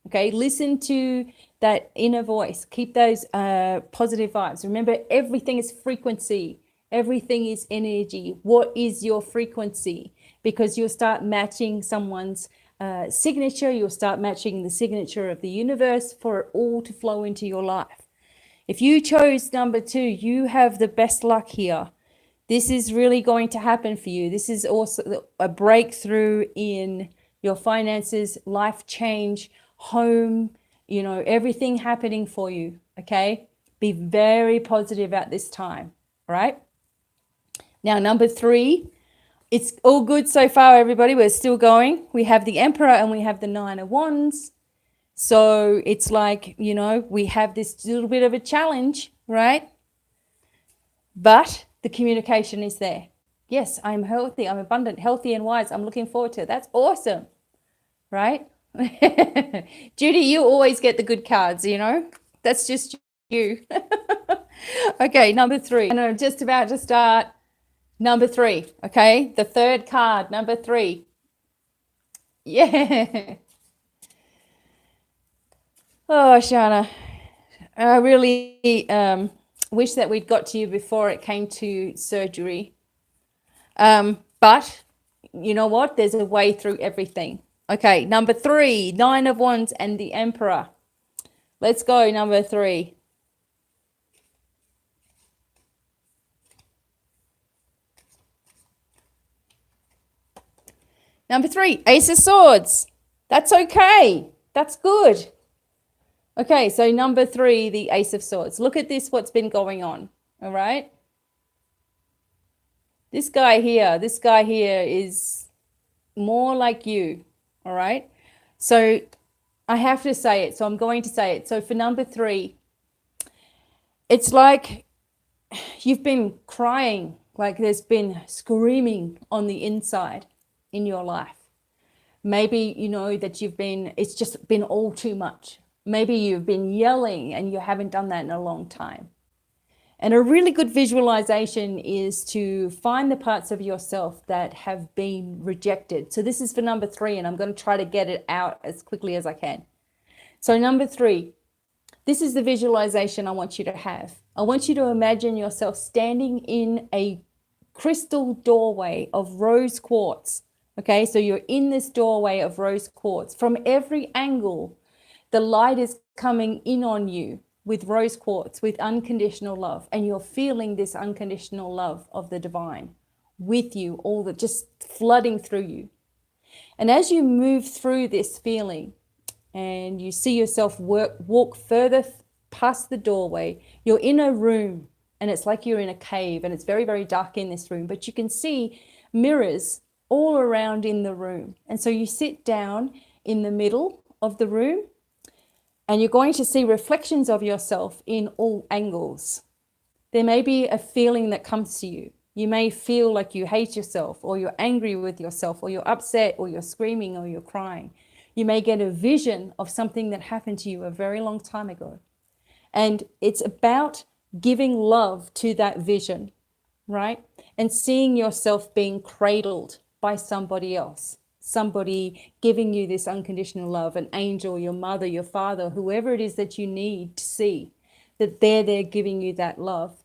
Okay, listen to that inner voice. Keep those positive vibes. Remember, everything is frequency. Everything is energy. What is your frequency? Because you'll start matching someone's signature. You'll start matching the signature of the universe for it all to flow into your life. If you chose number 2, you have the best luck here. This is really going to happen for you. This is also a breakthrough in your finances, life change, home, you know, everything happening for you, okay? Be very positive at this time, right? Now, number 3, it's all good so far, everybody. We're still going. We have the Emperor and we have the 9 of Wands. So it's like, you know, we have this little bit of a challenge, right? But the communication is there. Yes, I'm healthy, I'm abundant, healthy and wise. I'm looking forward to it. That's awesome, right? Judy, you always get the good cards, you know? That's just you. Okay, number 3. And I'm just about to start number 3, okay? The third card, number 3. Yeah. Oh, Shana, I really wish that we'd got to you before it came to surgery. But you know what? There's a way through everything. Okay, number 3, 9 of Wands and the Emperor. Let's go, number 3. Number 3, Ace of Swords. That's okay. That's good. Okay, so number 3, the Ace of Swords. Look at this, what's been going on, all right? This guy here is more like you, all right? So I have to say it, so I'm going to say it. So for number 3, it's like you've been crying, like there's been screaming on the inside in your life. Maybe you know that it's just been all too much. Maybe you've been yelling and you haven't done that in a long time. And a really good visualization is to find the parts of yourself that have been rejected. So this is for number 3, and I'm going to try to get it out as quickly as I can. So number 3, this is the visualization I want you to have. I want you to imagine yourself standing in a crystal doorway of rose quartz. Okay, so you're in this doorway of rose quartz. From every angle, the light is coming in on you with rose quartz, with unconditional love. And you're feeling this unconditional love of the divine with you, just flooding through you. And as you move through this feeling and you see yourself walk further past the doorway, you're in a room and it's like you're in a cave and it's very, very dark in this room, but you can see mirrors all around in the room. And so you sit down in the middle of the room and you're going to see reflections of yourself in all angles. There may be a feeling that comes to you. You may feel like you hate yourself, or you're angry with yourself, or you're upset, or you're screaming, or you're crying. You may get a vision of something that happened to you a very long time ago. And it's about giving love to that vision, right? And seeing yourself being cradled by somebody else. Somebody giving you this unconditional love, an angel, your mother, your father, whoever it is that you need to see, that they're there giving you that love.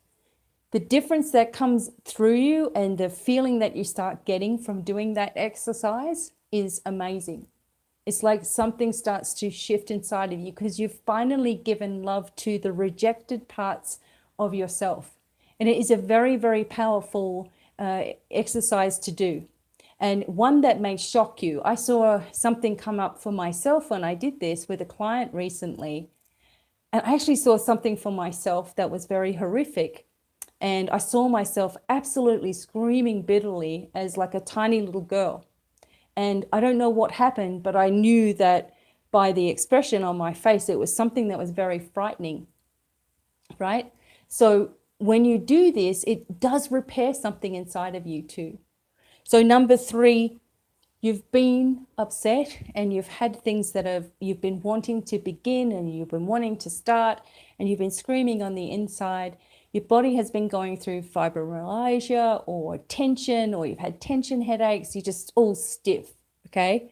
The difference that comes through you and the feeling that you start getting from doing that exercise is amazing. It's like something starts to shift inside of you because you've finally given love to the rejected parts of yourself. And it is a very, very powerful exercise to do. And one that may shock you. I saw something come up for myself when I did this with a client recently. And I actually saw something for myself that was very horrific. And I saw myself absolutely screaming bitterly as like a tiny little girl. And I don't know what happened, but I knew that by the expression on my face, it was something that was very frightening, right? So when you do this, it does repair something inside of you too. So number 3, you've been upset and you've had things that you've been wanting to begin and you've been wanting to start and you've been screaming on the inside. Your body has been going through fibromyalgia or tension, or you've had tension headaches. You're just all stiff, okay?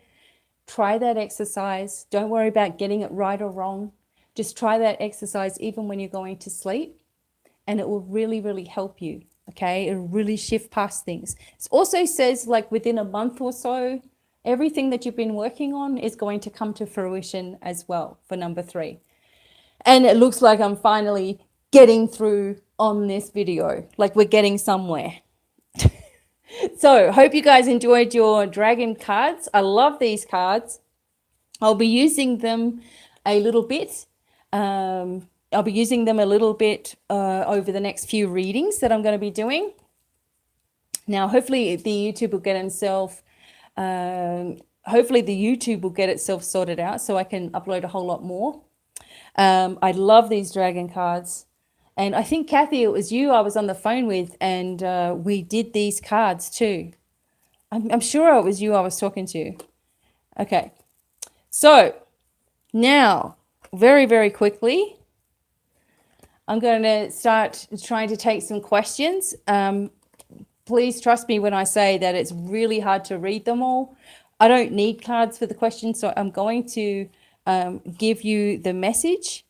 Try that exercise. Don't worry about getting it right or wrong. Just try that exercise even when you're going to sleep, and it will really, really help you. Okay, it'll really shift past things. It also says like within a month or so, everything that you've been working on is going to come to fruition as well for number 3. And it looks like I'm finally getting through on this video, like we're getting somewhere. So hope you guys enjoyed your dragon cards. I love these cards. I'll be using them a little bit. I'll be using them a little bit over the next few readings that I'm going to be doing. Now, hopefully the YouTube will get itself sorted out so I can upload a whole lot more. I love these dragon cards. And I think, Kathy, it was you I was on the phone with, and we did these cards too. I'm sure it was you I was talking to. Okay. So now, very, very quickly, I'm going to start trying to take some questions. Please trust me when I say that it's really hard to read them all. I don't need cards for the questions, so I'm going to give you the message.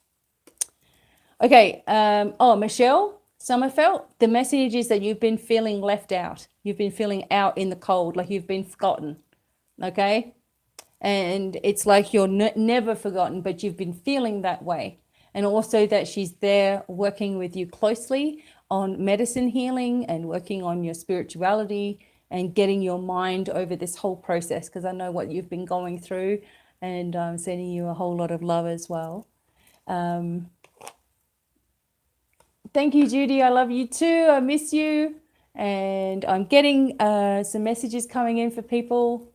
Okay. Michelle Sommerfeld, the message is that you've been feeling left out. You've been feeling out in the cold, like you've been forgotten. Okay. And it's like you're never forgotten, but you've been feeling that way. And also that she's there working with you closely on medicine healing and working on your spirituality and getting your mind over this whole process, because I know what you've been going through, and I'm sending you a whole lot of love as well. Thank you, Judy. I love you too. I miss you. And I'm getting some messages coming in for people.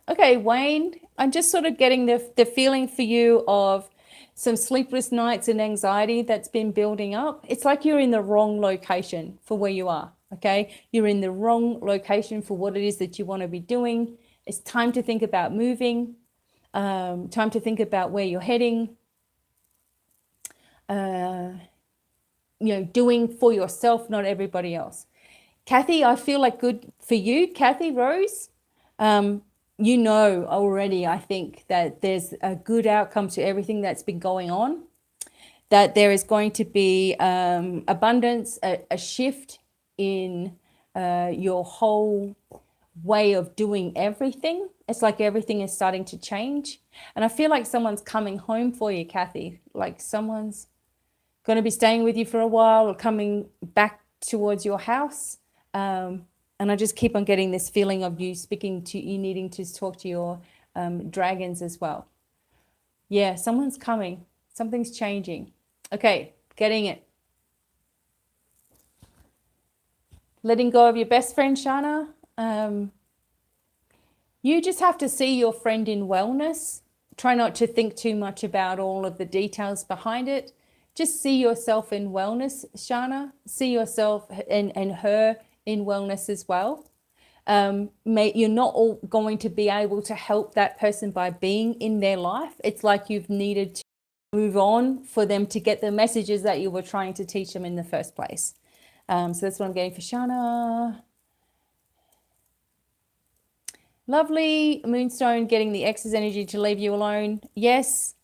Okay, Wayne, I'm just sort of getting the feeling for you of some sleepless nights and anxiety that's been building up. It's like you're in the wrong location for where you are, okay? You're in the wrong location for what it is that you want to be doing. It's time to think about moving, time to think about where you're heading, doing for yourself, not everybody else. Kathy, I feel like good for you. Kathy Rose, you know already, I think, that there's a good outcome to everything that's been going on, that there is going to be abundance, a shift in your whole way of doing everything. It's like everything is starting to change. And I feel like someone's coming home for you, Kathy, like someone's going to be staying with you for a while or coming back towards your house. And I just keep on getting this feeling of you needing to talk to your dragons as well. Yeah, someone's coming. Something's changing. Okay, getting it. Letting go of your best friend, Shana. You just have to see your friend in wellness. Try not to think too much about all of the details behind it. Just see yourself in wellness, Shana. See yourself and her in wellness as well. You're not all going to be able to help that person by being in their life. It's like you've needed to move on for them to get the messages that you were trying to teach them in the first place. So that's what I'm getting for Shana. Lovely. Moonstone, getting the ex's energy to leave you alone. Yes,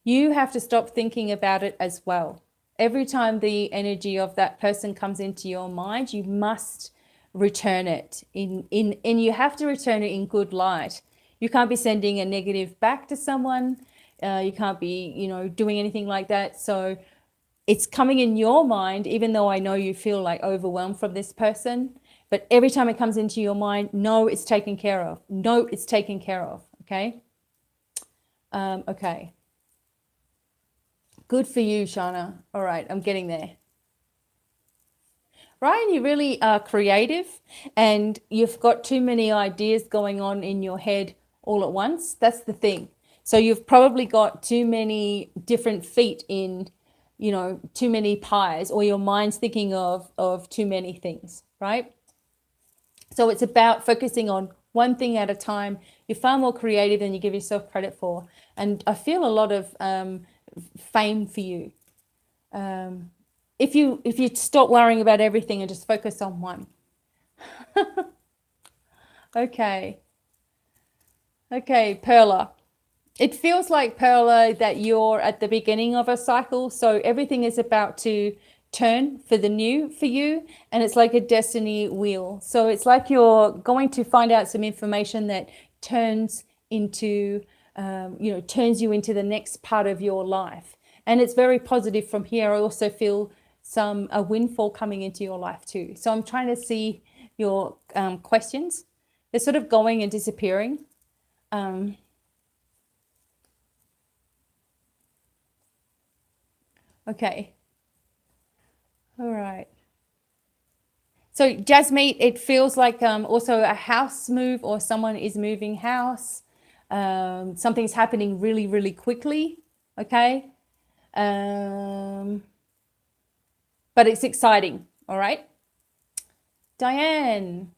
you have to stop thinking about it as well. Every time the energy of that person comes into your mind, you must return it and you have to return it in good light. You can't be sending a negative back to someone. You can't be, doing anything like that. So it's coming in your mind, even though I know you feel like overwhelmed from this person. But every time it comes into your mind, no, it's taken care of. No, it's taken care of. Okay. Okay. Good for you, Shana. All right, I'm getting there. Ryan, you really are creative and you've got too many ideas going on in your head all at once. That's the thing. So you've probably got too many different feet in, too many pies, or your mind's thinking of too many things, right? So it's about focusing on one thing at a time. You're far more creative than you give yourself credit for. And I feel a lot of fame for you. If you stop worrying about everything and just focus on one. Okay, Perla. It feels like, Perla, that you're at the beginning of a cycle. So everything is about to turn for the new for you. And it's like a destiny wheel. So it's like you're going to find out some information that turns into, turns you into the next part of your life. And it's very positive from here. I also feel a windfall coming into your life too. So I'm trying to see your questions. They're sort of going and disappearing. Okay. All right. So Jasmeet, it feels like also a house move, or someone is moving house. Something's happening really, really quickly. Okay. But it's exciting. All right. Diane.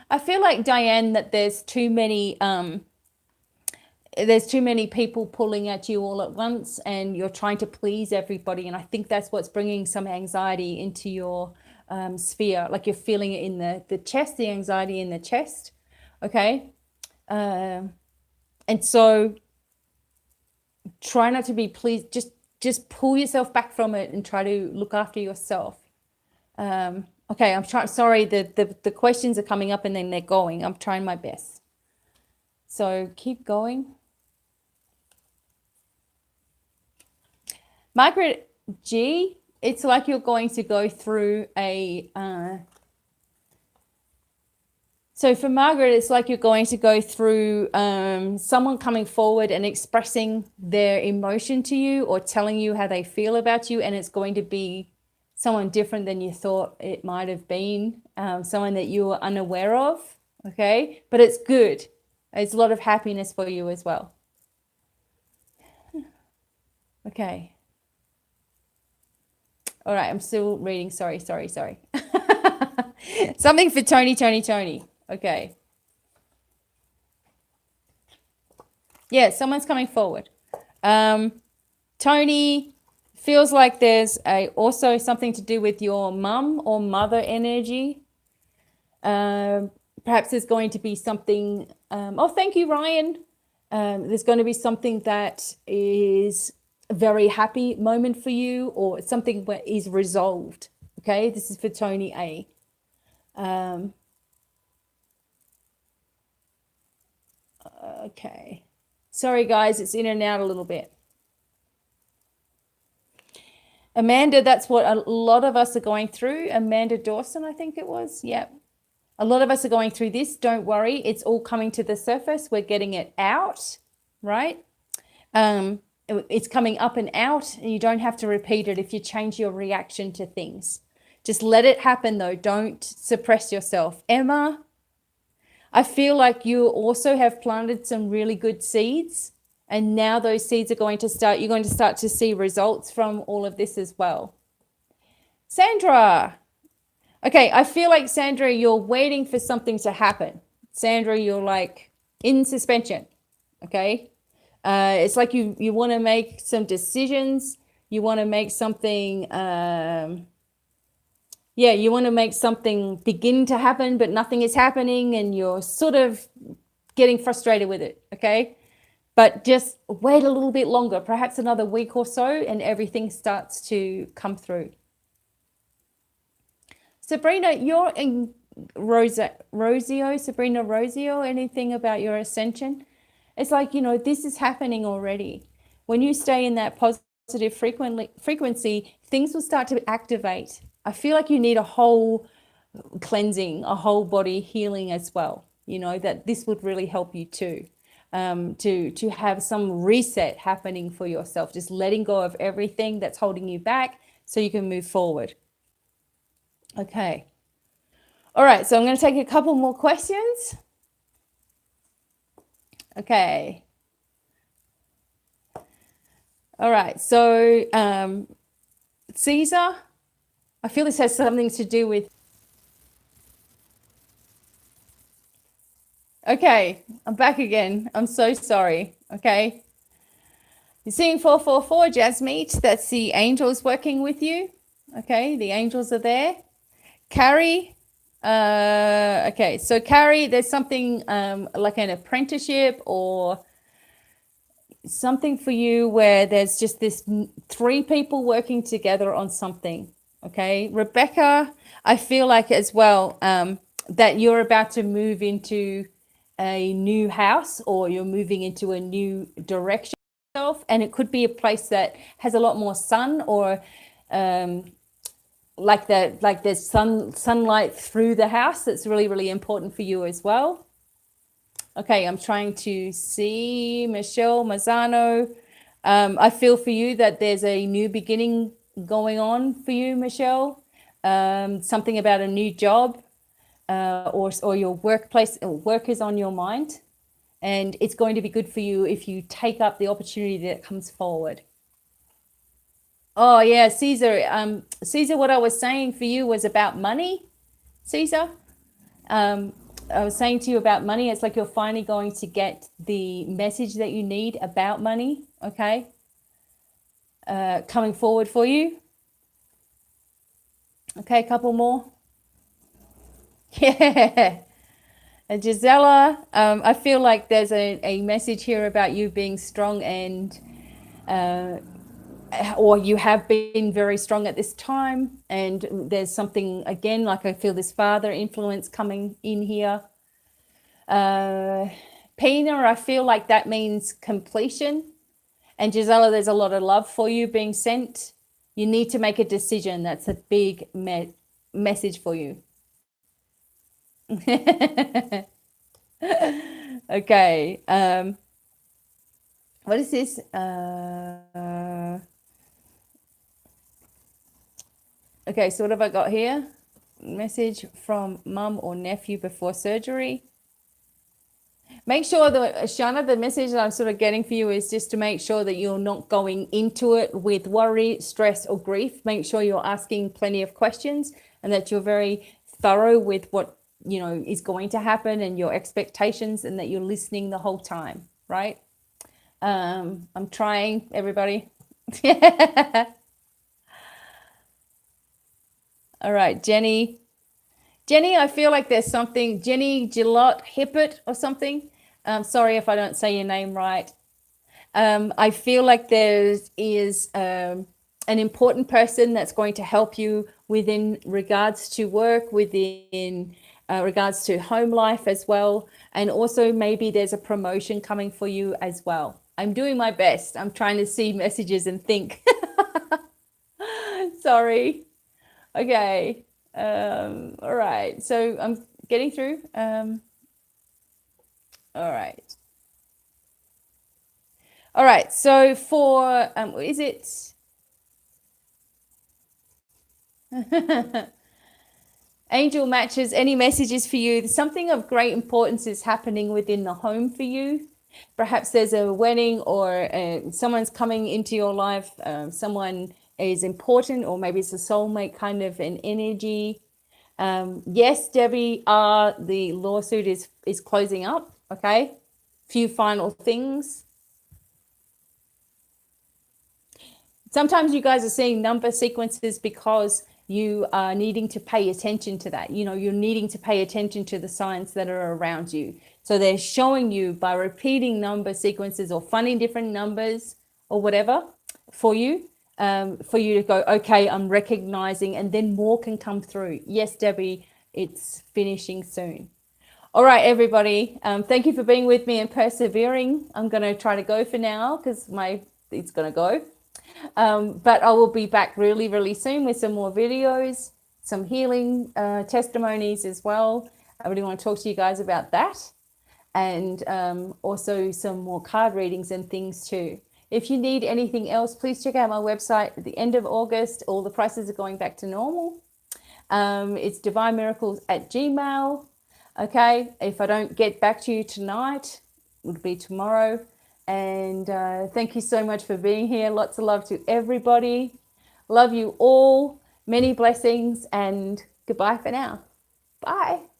I feel like, Diane, that there's too many people pulling at you all at once, and you're trying to please everybody. And I think that's what's bringing some anxiety into your sphere. Like you're feeling it in the chest, the anxiety in the chest. Okay. And so try not to be pleased. Just pull yourself back from it and try to look after yourself. Okay, sorry, the questions are coming up and then they're going. I'm trying my best. So keep going. Margaret G, it's like you're going to go through so for Margaret, it's like you're going to go through someone coming forward and expressing their emotion to you, or telling you how they feel about you, and it's going to be someone different than you thought it might have been, someone that you were unaware of, okay? But it's good. It's a lot of happiness for you as well. Okay. All right, I'm still reading. Sorry. Something for Tony. Okay. Yeah, someone's coming forward. Tony, feels like there's also something to do with your mum or mother energy. Perhaps there's going to be something. Oh, thank you, Ryan. There's going to be something that is a very happy moment for you, or something that is resolved. Okay, this is for Tony A. Okay. Sorry, guys, it's in and out a little bit. Amanda, that's what a lot of us are going through. Amanda Dawson, I think it was. Yep. A lot of us are going through this. Don't worry. It's all coming to the surface. We're getting it out, right? It's coming up and out, and you don't have to repeat it if you change your reaction to things. Just let it happen, though. Don't suppress yourself. Emma, I feel like you also have planted some really good seeds, and now those seeds are going to start, you're going to start to see results from all of this as well. Sandra. Okay, I feel like, Sandra, you're waiting for something to happen. Sandra, you're like in suspension, okay? It's like you want to make some decisions. You want to make something, you want to make something begin to happen, but nothing is happening, and you're sort of getting frustrated with it, okay? But just wait a little bit longer, perhaps another week or so, and everything starts to come through. Sabrina, you're in Sabrina Rosio, anything about your ascension? It's like, this is happening already. When you stay in that positive frequency, things will start to activate. I feel like you need a whole cleansing, a whole body healing as well. That this would really help you too. To have some reset happening for yourself, just letting go of everything that's holding you back so you can move forward. Okay. All right, so I'm going to take a couple more questions. Okay. All right, so Caesar, I feel this has something to do with... Okay, I'm back again. I'm so sorry. Okay. You're seeing 444, Jasmeet. That's the angels working with you. Okay, the angels are there. Carrie. Okay, so Carrie, there's something like an apprenticeship or something for you where there's just this 3 people working together on something. Okay, Rebecca, I feel like as well that you're about to move into a new house, or you're moving into a new direction, and it could be a place that has a lot more sun, or like there's sunlight through the house. That's really, really important for you as well. Okay, I'm trying to see Michelle Mazzano. I feel for you that there's a new beginning going on for you, Michelle. Something about a new job, or your workplace, or work is on your mind, and it's going to be good for you if you take up the opportunity that comes forward. Oh yeah, Caesar. Caesar, what I was saying for you was about money, Caesar. I was saying to you about money. It's like you're finally going to get the message that you need about money. Okay. Coming forward for you. Okay, a couple more. Yeah. And Gisela, I feel like there's a message here about you being strong and or you have been very strong at this time, and there's something again, like I feel this father influence coming in here. Pina, I feel like that means completion. And Gisela, there's a lot of love for you being sent. You need to make a decision. That's a big message for you. Okay. What is this? Okay, so what have I got here? Message from mum or nephew before surgery. Make sure that, Shana, the message that I'm sort of getting for you is just to make sure that you're not going into it with worry, stress, or grief. Make sure you're asking plenty of questions and that you're very thorough with what, is going to happen and your expectations, and that you're listening the whole time, right? I'm trying, everybody. All right, Jenny. Jenny, I feel like there's something, Jenny Gillot Hippert or something. Sorry if I don't say your name right. I feel like there is an important person that's going to help you within regards to work, within regards to home life as well. And also maybe there's a promotion coming for you as well. I'm doing my best. I'm trying to see messages and think. Sorry. Okay. All right. So I'm getting through. All right. All right. So for, is it? Angel matches, any messages for you? Something of great importance is happening within the home for you. Perhaps there's a wedding, or someone's coming into your life. Someone is important, or maybe it's a soulmate kind of an energy. Yes, Debbie, the lawsuit is closing up. Okay, few final things. Sometimes you guys are seeing number sequences because you are needing to pay attention to that. You're needing to pay attention to the signs that are around you. So they're showing you by repeating number sequences or finding different numbers or whatever for you to go, okay, I'm recognizing, and then more can come through. Yes, Debbie, it's finishing soon. All right, everybody. Thank you for being with me and persevering. I'm going to try to go for now because it's going to go. But I will be back really, really soon with some more videos, some healing testimonies as well. I really want to talk to you guys about that, and also some more card readings and things too. If you need anything else, please check out my website at the end of August. All the prices are going back to normal. It's divinemiracles@gmail.com. Okay, if I don't get back to you tonight, it would be tomorrow. And thank you so much for being here. Lots of love to everybody. Love you all. Many blessings, and goodbye for now. Bye.